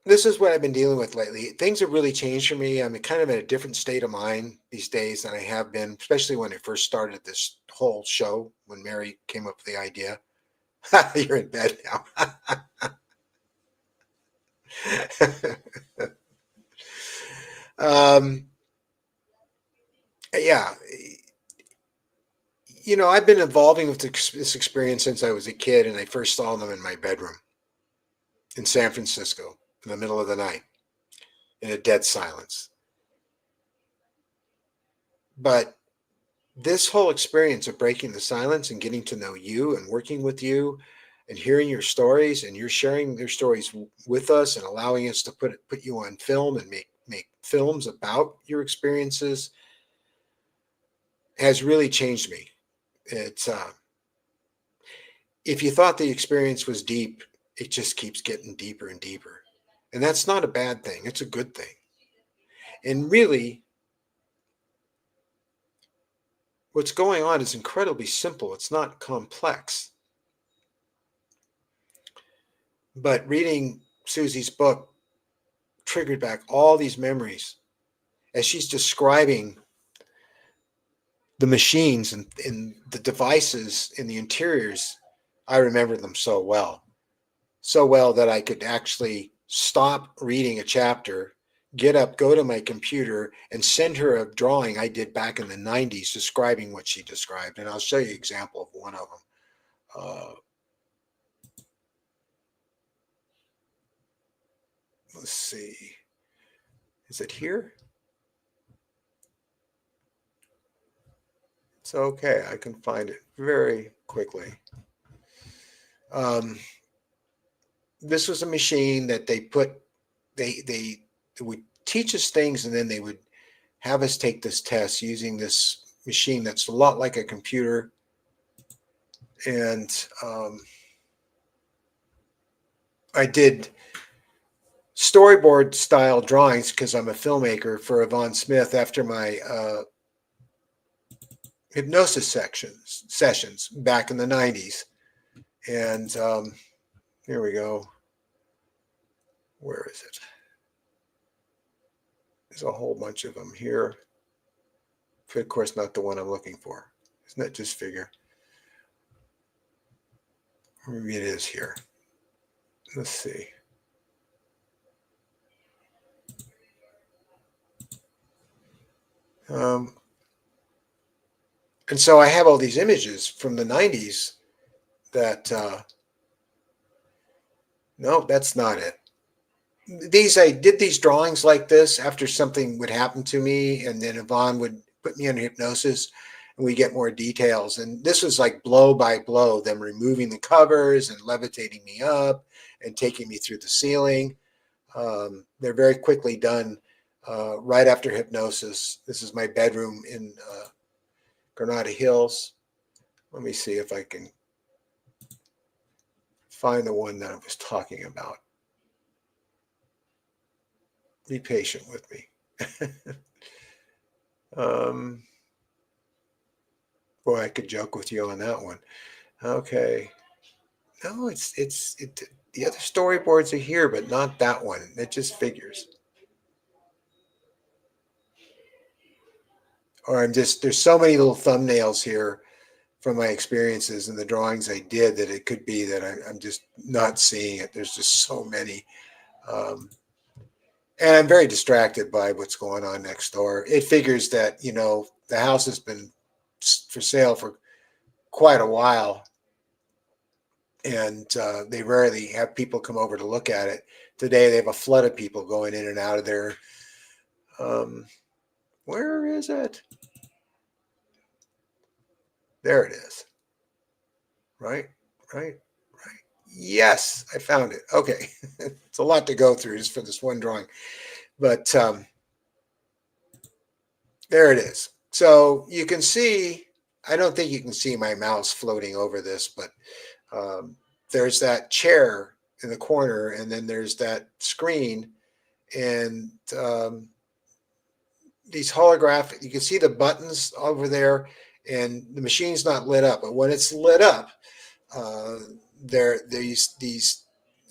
this is what I've been dealing with lately. Things have really changed for me. I'm kind of in a different state of mind these days than I have been, especially when I first started this whole show, when Mary came up with the idea. You're in bed now. um, yeah, I've been evolving with this experience since I was a kid, and I first saw them in my bedroom in San Francisco in the middle of the night in a dead silence. But this whole experience of breaking the silence and getting to know you and working with you and hearing your stories, and you're sharing their stories with us and allowing us to put you on film and make films about your experiences has really changed me. It's If you thought the experience was deep, it just keeps getting deeper and deeper. And that's not a bad thing, it's a good thing. And really, what's going on is incredibly simple, it's not complex. But reading Suzy's book triggered back all these memories as she's describing the machines and the devices in the interiors. I remember them so well. So well that I could actually stop reading a chapter, get up, go to my computer, and send her a drawing I did back in the 90s describing what she described. And I'll show you an example of one of them. Let's see. Is it here? It's okay. I can find it very quickly. This was a machine that they would teach us things, and then they would have us take this test using this machine that's a lot like a computer. And I did storyboard style drawings because I'm a filmmaker for Yvonne Smith after my hypnosis sessions back in the 90s. And here we go. Where is it? There's a whole bunch of them here. Of course, not the one I'm looking for. Isn't that just figure? Maybe it is here. Let's see. And so I have all these images from the 90s that, no, that's not it. I did these drawings like this after something would happen to me, and then Yvonne would put me under hypnosis and we get more details. And this was like blow by blow, them removing the covers and levitating me up and taking me through the ceiling. They're very quickly done right after hypnosis. This is my bedroom in Granada Hills. Let me see if I can find the one that I was talking about. Be patient with me. Boy, I could joke with you on that one. Okay. No, the other storyboards are here, but not that one. It just figures. Or there's so many little thumbnails here from my experiences and the drawings I did that it could be that I'm just not seeing it. There's just so many. And I'm very distracted by what's going on next door. It figures that, the house has been for sale for quite a while, and they rarely have people come over to look at it. Today, they have a flood of people going in and out of there. Where is it? There it is. Right. Yes, I found it. Okay. It's a lot to go through just for this one drawing. But there it is. So you can see, I don't think you can see my mouse floating over this, but there's that chair in the corner, and then there's that screen, and these holographic, you can see the buttons over there, and the machine's not lit up, but when it's lit up, these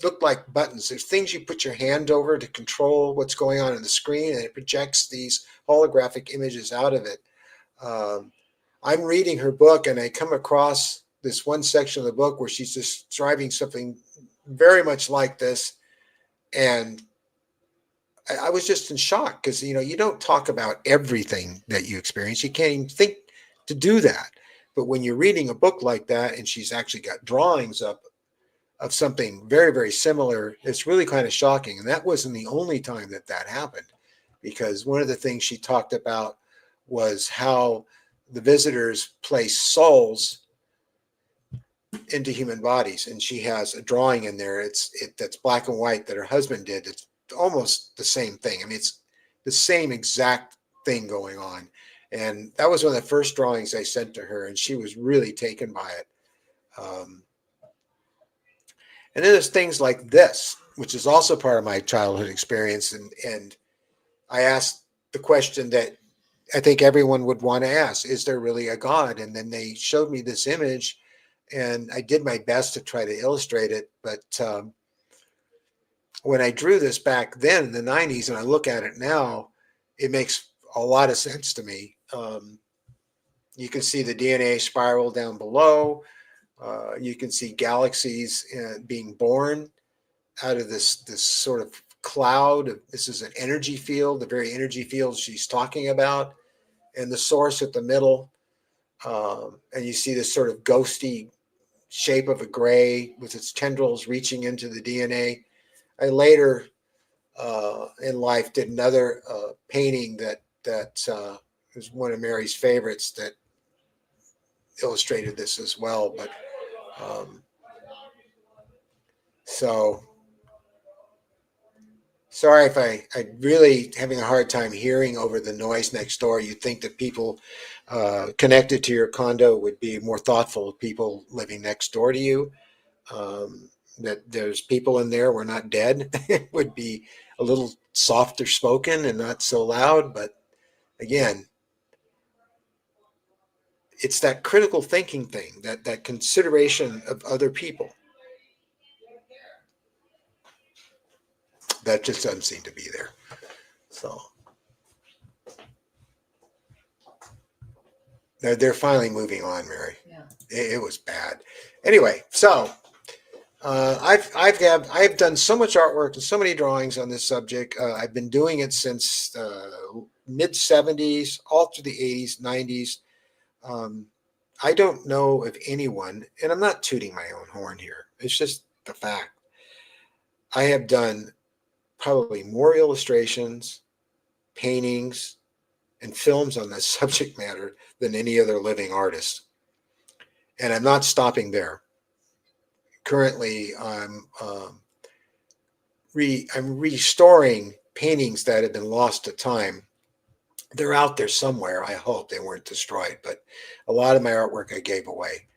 look like buttons. There's things you put your hand over to control what's going on in the screen, and it projects these holographic images out of it. I'm reading her book, and I come across this one section of the book where she's describing something very much like this, and I was just in shock because you don't talk about everything that you experience. You can't even think to do that. But when you're reading a book like that and she's actually got drawings up of something very, very similar, it's really kind of shocking. And that wasn't the only time that that happened, because one of the things she talked about was how the visitors place souls into human bodies. And she has a drawing in there. That's black and white that her husband did. It's almost the same thing. I mean, it's the same exact thing going on. And that was one of the first drawings I sent to her, and she was really taken by it. And then there's things like this, which is also part of my childhood experience. And I asked the question that I think everyone would want to ask: is there really a God? And then they showed me this image, and I did my best to try to illustrate it. But when I drew this back then in the 90s and I look at it now, it makes a lot of sense to me. You can see the DNA spiral down below. You can see galaxies being born out of this sort of cloud. This is an energy field, the very energy field she's talking about, and the source at the middle. And you see this sort of ghosty shape of a gray with its tendrils reaching into the DNA. I later in life did another painting that was one of Mary's favorites that illustrated this as well. But so sorry if I really having a hard time hearing over the noise next door. You'd think that people connected to your condo would be more thoughtful of people living next door to you. That there's people in there, we're not dead, would be a little softer spoken and not so loud. But again, it's that critical thinking thing, that consideration of other people, that just doesn't seem to be there. So they're finally moving on, Mary. Yeah. It was bad. Anyway, so I've done so much artwork and so many drawings on this subject. I've been doing it since mid 70s, all through the 80s, 90s. I don't know of anyone, and I'm not tooting my own horn here. It's just the fact. I have done probably more illustrations, paintings, and films on this subject matter than any other living artist. And I'm not stopping there. Currently, I'm restoring paintings that have been lost to time. They're out there somewhere. I hope they weren't destroyed, but a lot of my artwork I gave away,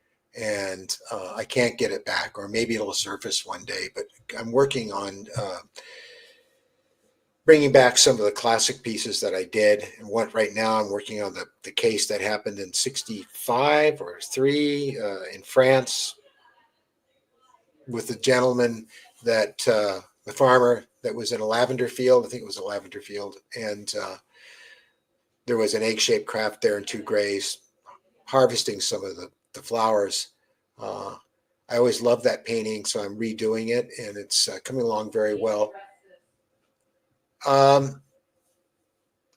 and I can't get it back, or maybe it'll surface one day. But I'm working on bringing back some of the classic pieces that I did. And what right now I'm working on the case that happened in 65 or 3 in France with the gentleman that the farmer that was in a lavender field. I think it was a lavender field. And there was an egg-shaped craft there and 2 grays harvesting some of the flowers. I always loved that painting, so I'm redoing it, and it's coming along very well.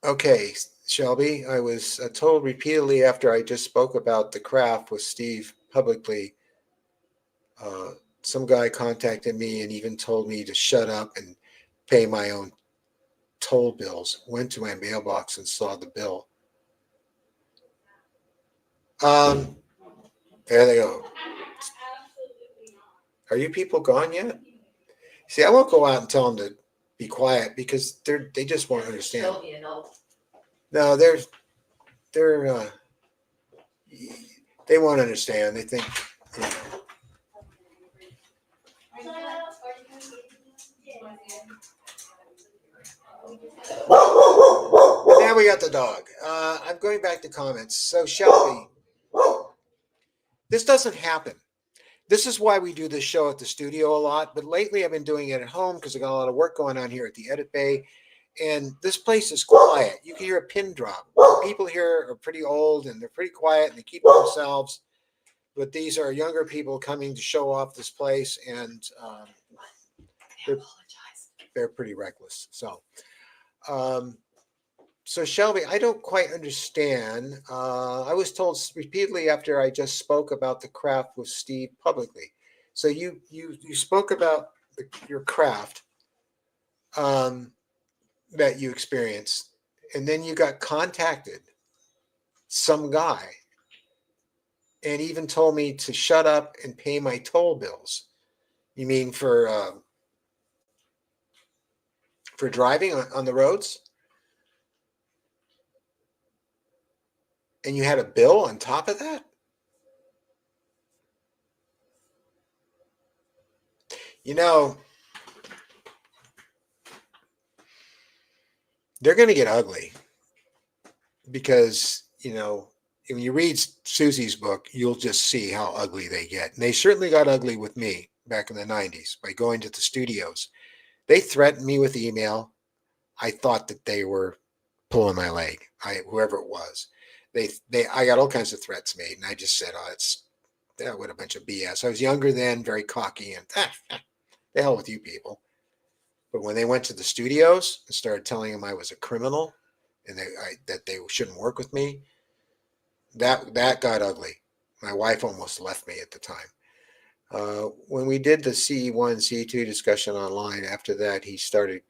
Okay, Shelby, I was told repeatedly after I just spoke about the craft with Steve publicly, some guy contacted me and even told me to shut up and pay my own toll bills. Went to my mailbox and saw the bill. There they go. Are you people gone yet? See, I won't go out and tell them to be quiet because they just won't understand. No, they won't understand. They think, you know. And now we got the dog. I'm going back to comments. So Shelby, this doesn't happen. This is why we do this show at the studio a lot. But lately I've been doing it at home because I got a lot of work going on here at the edit bay. And this place is quiet. You can hear a pin drop. People here are pretty old and they're pretty quiet and they keep to themselves. But these are younger people coming to show off this place, and they're pretty reckless. So So Shelby, I don't quite understand. I was told repeatedly after I just spoke about the craft with Steve publicly. So you spoke about your craft um, that you experienced, and then you got contacted some guy, and even told me to shut up and pay my toll bills. You mean for driving on the roads? And you had a bill on top of that? You know, they're going to get ugly because, when you read Susie's book, you'll just see how ugly they get. And they certainly got ugly with me back in the 90s by going to the studios. They threatened me with email. I thought that they were pulling my leg, whoever it was. I got all kinds of threats made, and I just said, "Oh, what a bunch of BS." I was younger then, very cocky, and the hell with you people. But when they went to the studios and started telling them I was a criminal and that they shouldn't work with me, that got ugly. My wife almost left me at the time. When we did the CE1, CE2 discussion online, after that, he started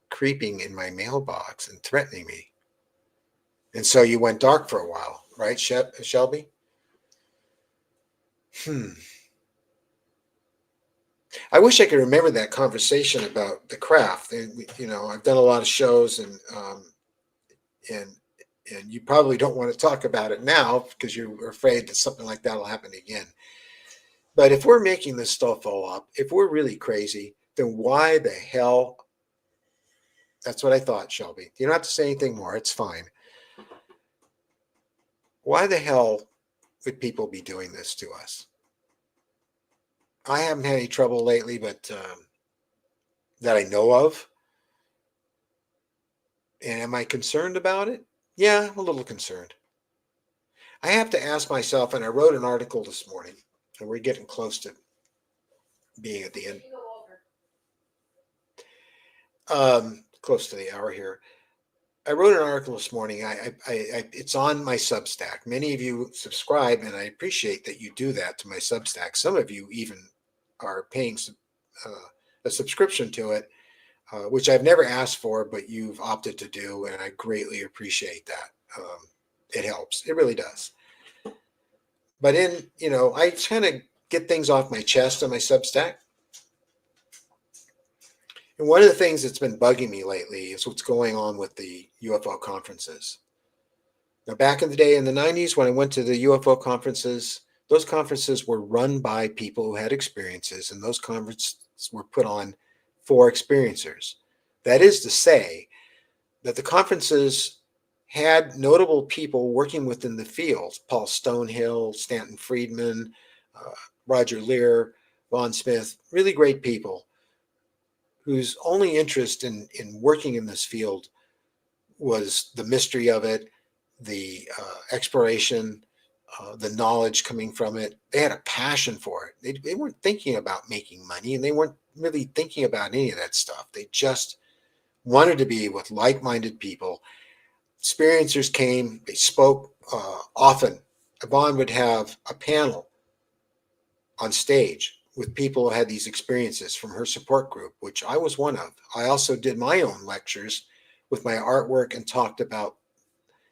creeping in my mailbox and threatening me. And so you went dark for a while, right, Shelby? I wish I could remember that conversation about the craft. And I've done a lot of shows, and you probably don't want to talk about it now because you're afraid that something like that will happen again. But if we're making this stuff all up, if we're really crazy, then why the hell? That's what I thought, Shelby. You don't have to say anything more. It's fine. Why the hell would people be doing this to us? I haven't had any trouble lately, but that I know of. And am I concerned about it? Yeah, a little concerned. I have to ask myself, and I wrote an article this morning, and we're getting close to being at the end, close to the hour here. I wrote an article this morning. It's on my Substack. Many of you subscribe, and I appreciate that you do that to my Substack. Some of you even are paying uh, a subscription to it, which I've never asked for, but you've opted to do, and I greatly appreciate that. It helps. It really does. But I kind of get things off my chest on my Substack. And one of the things that's been bugging me lately is what's going on with the UFO conferences. Now, back in the day in the 90s, when I went to the UFO conferences, those conferences were run by people who had experiences, and those conferences were put on for experiencers. That is to say that the conferences had notable people working within the field: Paul Stonehill, Stanton Friedman, Roger Lear, Von Smith, really great people whose only interest in working in this field was the mystery of it, the exploration, the knowledge coming from it. They had a passion for it. They weren't thinking about making money, and they weren't really thinking about any of that stuff. They just wanted to be with like-minded people. Experiencers came, they spoke often. Yvonne would have a panel on stage with people who had these experiences from her support group, which I was one of. I also did my own lectures with my artwork and talked about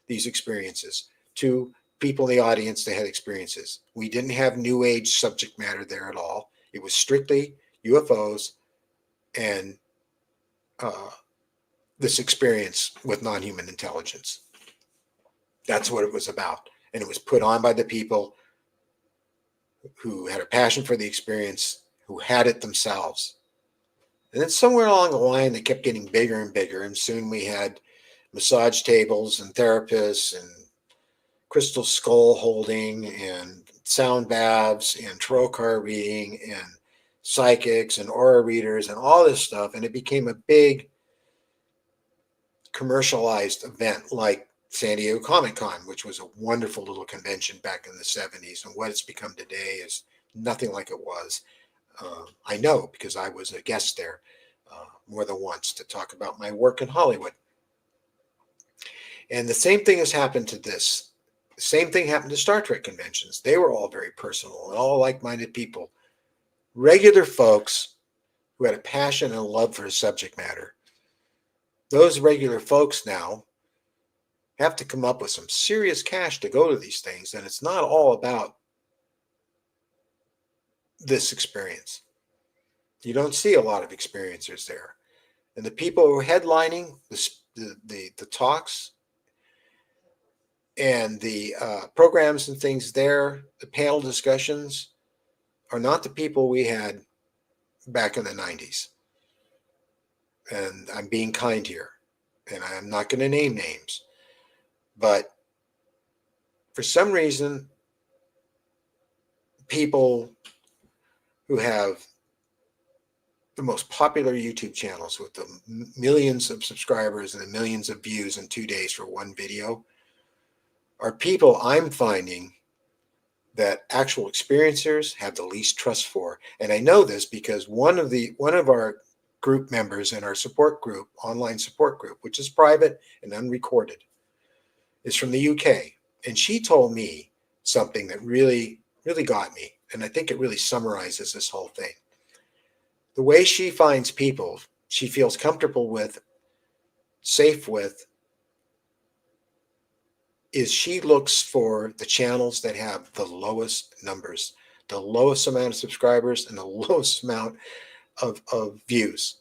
these experiences to people in the audience that had experiences. We didn't have new age subject matter there at all. It was strictly UFOs and this experience with non-human intelligence. That's what it was about. And it was put on by the people who had a passion for the experience, who had it themselves. And then somewhere along the line, they kept getting bigger and bigger. And soon we had massage tables and therapists and crystal skull holding and sound baths and tarot card reading and psychics and aura readers and all this stuff. And it became a big commercialized event like San Diego Comic Con, which was a wonderful little convention back in the 70s. And what it's become today is nothing like it was. I know because I was a guest there more than once to talk about my work in Hollywood. And the same thing has happened to this. The same thing happened to Star Trek conventions. They were all very personal and all like-minded people, regular folks who had a passion and a love for a subject matter. Those regular folks now have to come up with some serious cash to go to these things, and it's not all about this experience. You don't see a lot of experiencers there. And the people who are headlining the talks and the programs and things there, the panel discussions, are not the people we had back in the 90s. And I'm being kind here, and I'm not going to name names. But for some reason, people who have the most popular YouTube channels with the millions of subscribers and the millions of views in 2 days for one video are people I'm finding that actual experiencers have the least trust for. And I know this because one of our group members in our support group, online support group, which is private and unrecorded, is from the UK. And she told me something that really, really got me. And I think it really summarizes this whole thing. The way she finds people she feels comfortable with, safe with, is she looks for the channels that have the lowest numbers, the lowest amount of subscribers, and the lowest amount of views.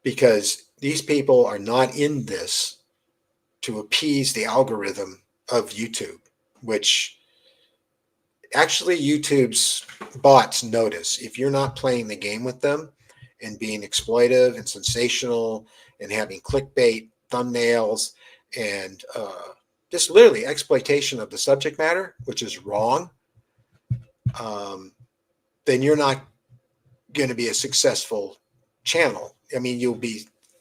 Because these people are not in this to appease the algorithm of YouTube, which actually YouTube's bots notice if you're not playing the game with them and being exploitive and sensational and having clickbait thumbnails and just literally exploitation of the subject matter, which is wrong, then you're not going to be a successful channel. I mean,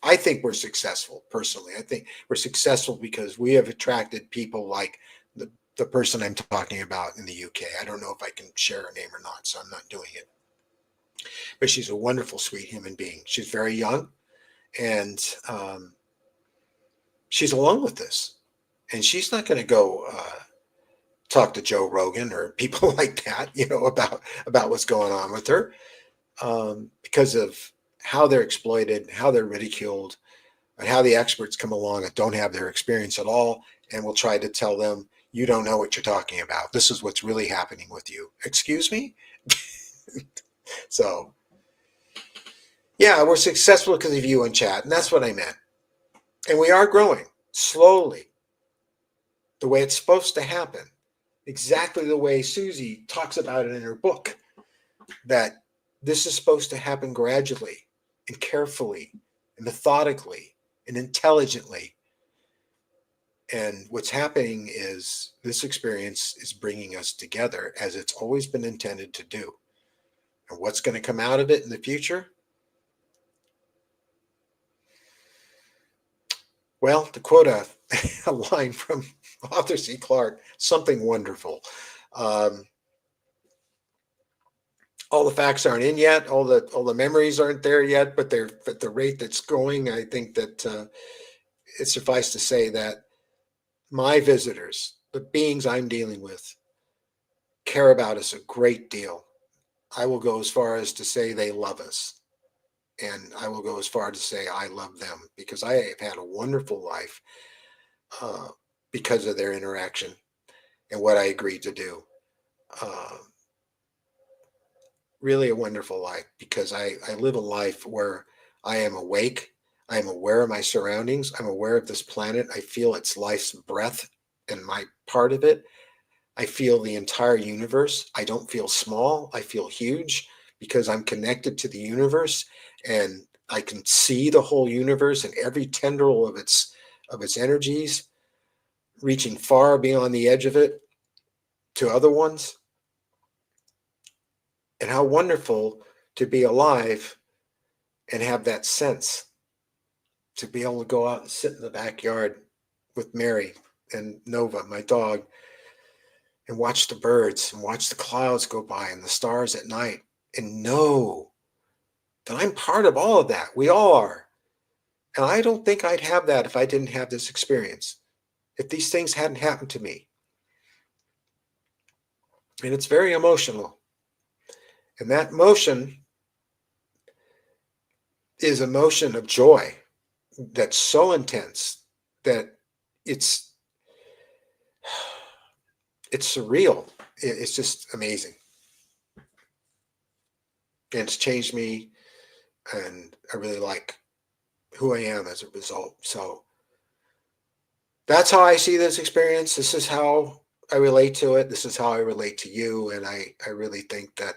I think we're successful personally. I think we're successful because we have attracted people like the person I'm talking about in the UK. I don't know if I can share her name or not, so I'm not doing it. But she's a wonderful, sweet human being. She's very young, and she's along with this. And she's not going to go talk to Joe Rogan or people like that, about what's going on with her, because of how they're exploited, how they're ridiculed, and how the experts come along and don't have their experience at all and will try to tell them, you don't know what you're talking about. This is what's really happening with you. Excuse me? So, yeah, we're successful because of you in chat, and that's what I meant. And we are growing slowly, the way it's supposed to happen, exactly the way Suzy talks about it in her book, that this is supposed to happen gradually and carefully and methodically and intelligently. And what's happening is this experience is bringing us together as it's always been intended to do. And what's going to come out of it in the future? Well, to quote a line from Arthur C. Clarke, something wonderful. All the facts aren't in yet. All the memories aren't there yet, but they're at the rate that's going. I think that it's suffice to say that my visitors, the beings I'm dealing with, care about us a great deal. I will go as far as to say they love us. And I will go as far to say I love them, because I have had a wonderful life because of their interaction and what I agreed to do. Really a wonderful life, because I live a life where I am awake. I am aware of my surroundings. I'm aware of this planet. I feel its life's breath and my part of it. I feel the entire universe. I don't feel small. I feel huge because I'm connected to the universe, and I can see the whole universe and every tendril of its energies, reaching far beyond the edge of it to other ones. And how wonderful to be alive and have that sense, to be able to go out and sit in the backyard with Mary and Nova, my dog, and watch the birds and watch the clouds go by and the stars at night, and know that I'm part of all of that. We all are. And I don't think I'd have that if I didn't have this experience, if these things hadn't happened to me. And it's very emotional. And that motion is a motion of joy that's so intense that it's it's surreal. It's just amazing. And it's changed me, and I really like who I am as a result. So that's how I see this experience. This is how I relate to it. This is how I relate to you. And I really think that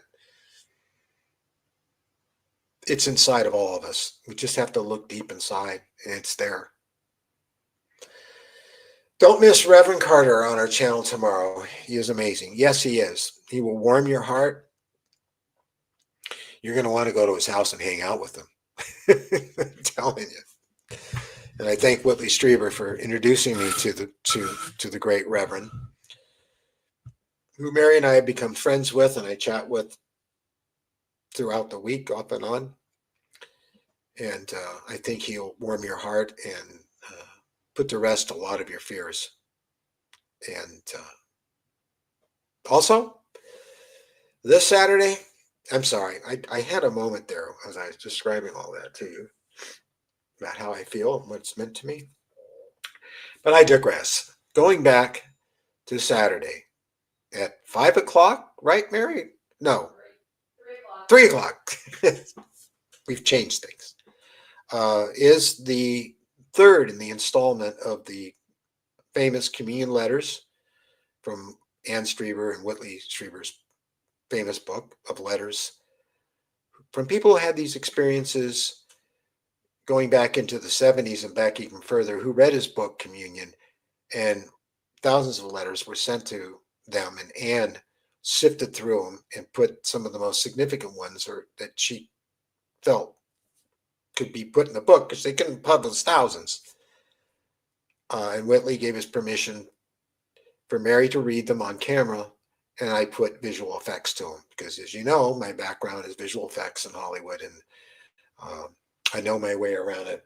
it's inside of all of us. We just have to look deep inside, and it's there. Don't miss Reverend Carter on our channel tomorrow. He is amazing. Yes, he is. He will warm your heart. You're going to want to go to his house and hang out with him. I'm telling you. And I thank Whitley Strieber for introducing me to the great Reverend, who Mary and I have become friends with, and I chat with throughout the week, off and on. And I think he'll warm your heart and put to rest a lot of your fears. And also, this Saturday, I'm sorry, I had a moment there as I was describing all that to you about how I feel and what it's meant to me. But I digress. Going back to Saturday at 5 o'clock, right, Mary? No, 3 o'clock. We've changed things. Is the third in the installment of the famous communion letters from Anne Strieber and Whitley Strieber's famous book of letters from people who had these experiences going back into the 70s and back even further, who read his book Communion, and thousands of letters were sent to them, and Anne sifted through them and put some of the most significant ones that she felt could be put in the book, because they couldn't publish thousands. And Whitley gave his permission for Mary to read them on camera, and I put visual effects to them, because, as you know, my background is visual effects in Hollywood, and I know my way around it.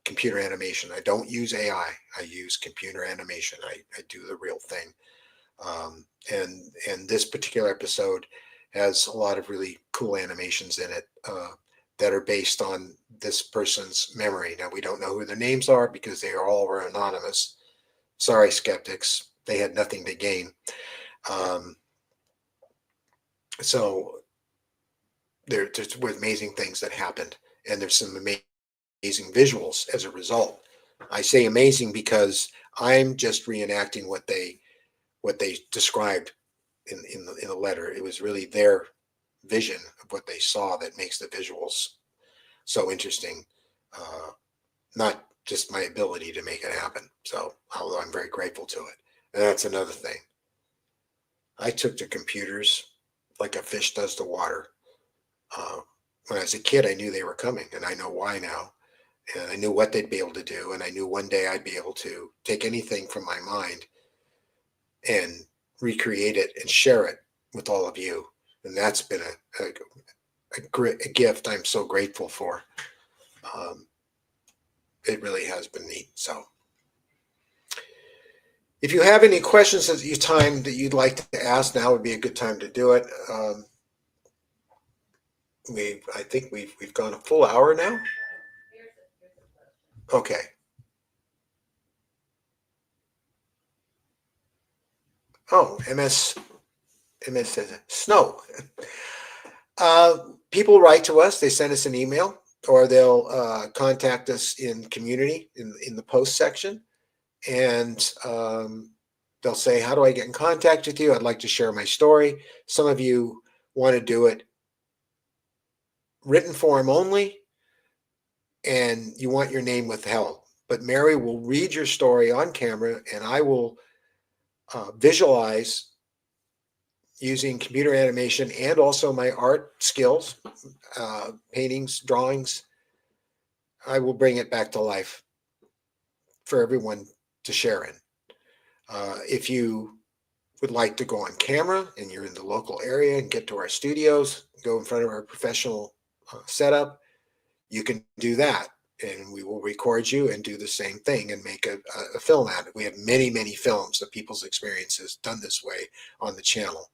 Computer animation. I don't use AI. I use computer animation. I do the real thing. And this particular episode has a lot of really cool animations in it that are based on this person's memory. Now, we don't know who their names are because they all were anonymous. Sorry, skeptics. They had nothing to gain. So there's amazing things that happened, and there's some amazing visuals as a result. I say amazing because I'm just reenacting what they described in the letter. It was really their vision of what they saw that makes the visuals so interesting, not just my ability to make it happen. So, although I'm very grateful to it. And that's another thing. I took to computers like a fish does to water. When I was a kid, I knew they were coming, and I know why now. And I knew what they'd be able to do, and I knew one day I'd be able to take anything from my mind and recreate it and share it with all of you. And that's been a gift I'm so grateful for. It really has been neat. So if you have any questions at your time that you'd like to ask, now would be a good time to do it. I think we've gone a full hour now. Okay. Oh, MS says snow. People write to us. They send us an email, or they'll contact us in community in the post section, and they'll say, how do I get in contact with you? I'd like to share my story. Some of you want to do it written form only, and you want your name withheld. But Mary will read your story on camera, and I will visualize using computer animation and also my art skills, paintings, drawings. I will bring it back to life for everyone to share in. If you would like to go on camera and you're in the local area and get to our studios, go in front of our professional setup, you can do that. and we will record you and do the same thing and make a film out of it. We have many, many films of people's experiences done this way on the channel.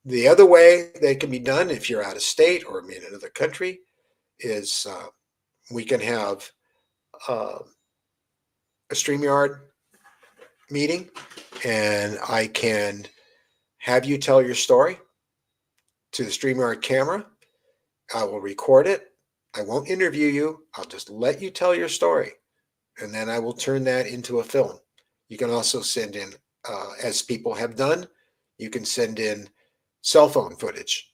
The other way that can be done if you're out of state or in another country is we can have a StreamYard meeting, and I can have you tell your story to the StreamYard camera. I will record it. I won't interview you. I'll just let you tell your story, and then I will turn that into a film. You can also send in, as people have done, you can send in cell phone footage.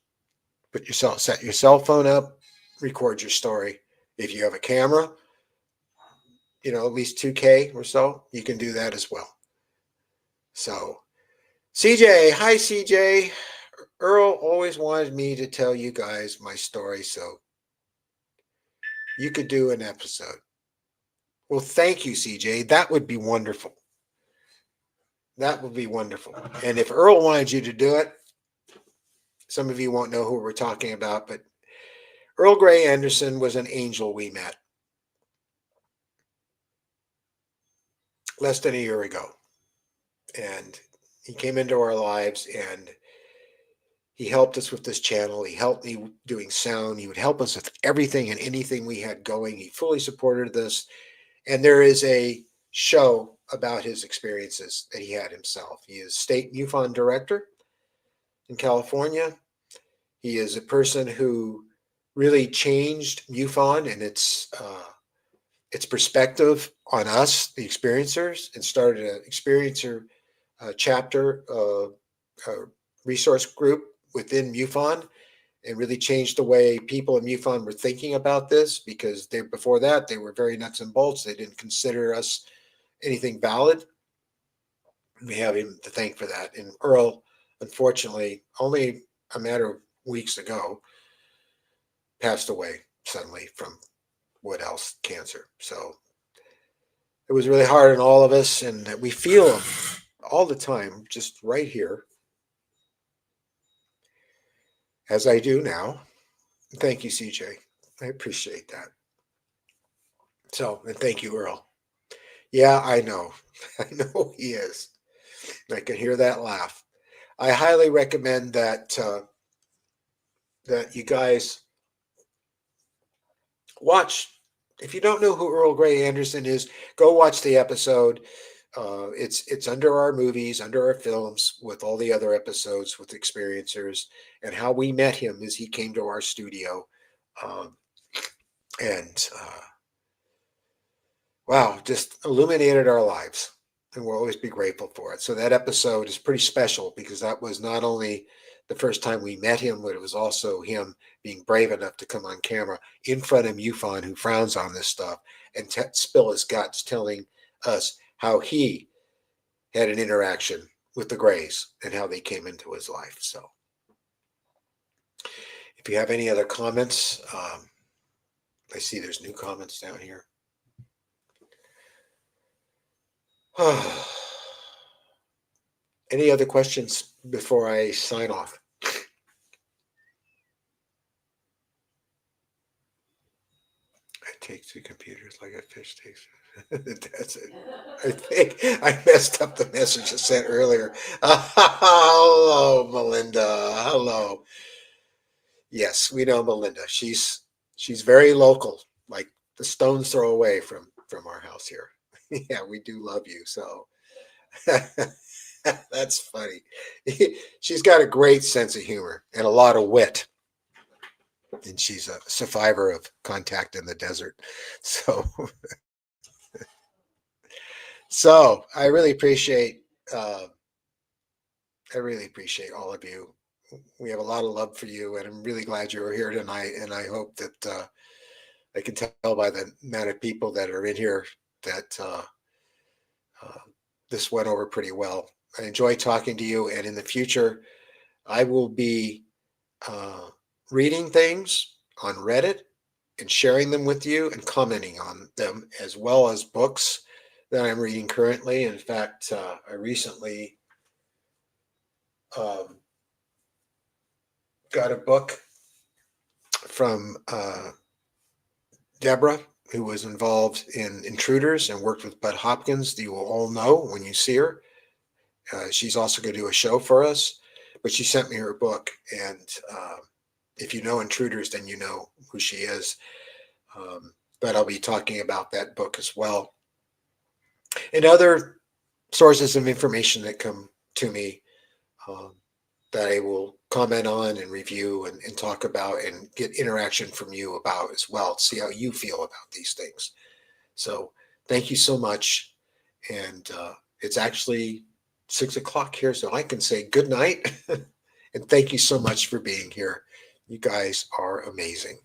Set your cell phone up, record your story. If you have a camera, at least 2K or so, you can do that as well. So, CJ, hi CJ. Earl always wanted me to tell you guys my story, so you could do an episode. Well, thank you, CJ. That would be wonderful. That would be wonderful. And if Earl wanted you to do it, some of you won't know who we're talking about, but Earl Grey Anderson was an angel we met less than a year ago. And he came into our lives and he helped us with this channel. He helped me doing sound. He would help us with everything and anything we had going. He fully supported this. And there is a show about his experiences that he had himself. He is state MUFON director in California. He is a person who really changed MUFON and its perspective on us, the experiencers, and started an experiencer chapter, resource group within MUFON, and really changed the way people in MUFON were thinking about this, because before that they were very nuts and bolts. They didn't consider us anything valid. We have him to thank for that. And Earl, unfortunately, only a matter of weeks ago, passed away suddenly from cancer. So it was really hard on all of us, and we feel him all the time, just right here, as I do now. Thank you, CJ. I appreciate that. So, and thank you, Earl. Yeah, I know. I know he is. I can hear that laugh. I highly recommend that that you guys watch. If you don't know who Earl Grey Anderson is, go watch the episode. It's under our movies, under our films, with all the other episodes with experiencers, and how we met him as he came to our studio, and wow, just illuminated our lives, and we'll always be grateful for it. So that episode is pretty special because that was not only the first time we met him, but it was also him being brave enough to come on camera in front of MUFON, who frowns on this stuff, and spill his guts, telling us how he had an interaction with the Greys and how they came into his life. So if you have any other comments, I see there's new comments down here. Any other questions before I sign off? I take two computers like a fish takes. That's it. I think I messed up the message I sent earlier. Hello, Melinda. Hello. Yes, we know Melinda. She's very local, like the stone's throw away from our house here. Yeah, we do love you. So that's funny. She's got a great sense of humor and a lot of wit. And she's a survivor of contact in the desert. So so I really appreciate all of you. We have a lot of love for you, and I'm really glad you were here tonight. And I hope that I can tell by the amount of people that are in here that this went over pretty well. I enjoy talking to you, and in the future, I will be reading things on Reddit and sharing them with you and commenting on them, as well as books that I'm reading currently. In fact, I recently got a book from Deborah who was involved in Intruders and worked with Bud Hopkins, that you will all know when you see her. She's also going to do a show for us, but she sent me her book. And if you know Intruders, then you know who she is. But I'll be talking about that book as well. And other sources of information that come to me um, that I will comment on and review and talk about and get interaction from you about as well, to see how you feel about these things. So thank you so much. And it's actually 6 o'clock here, so I can say good night. And thank you so much for being here. You guys are amazing.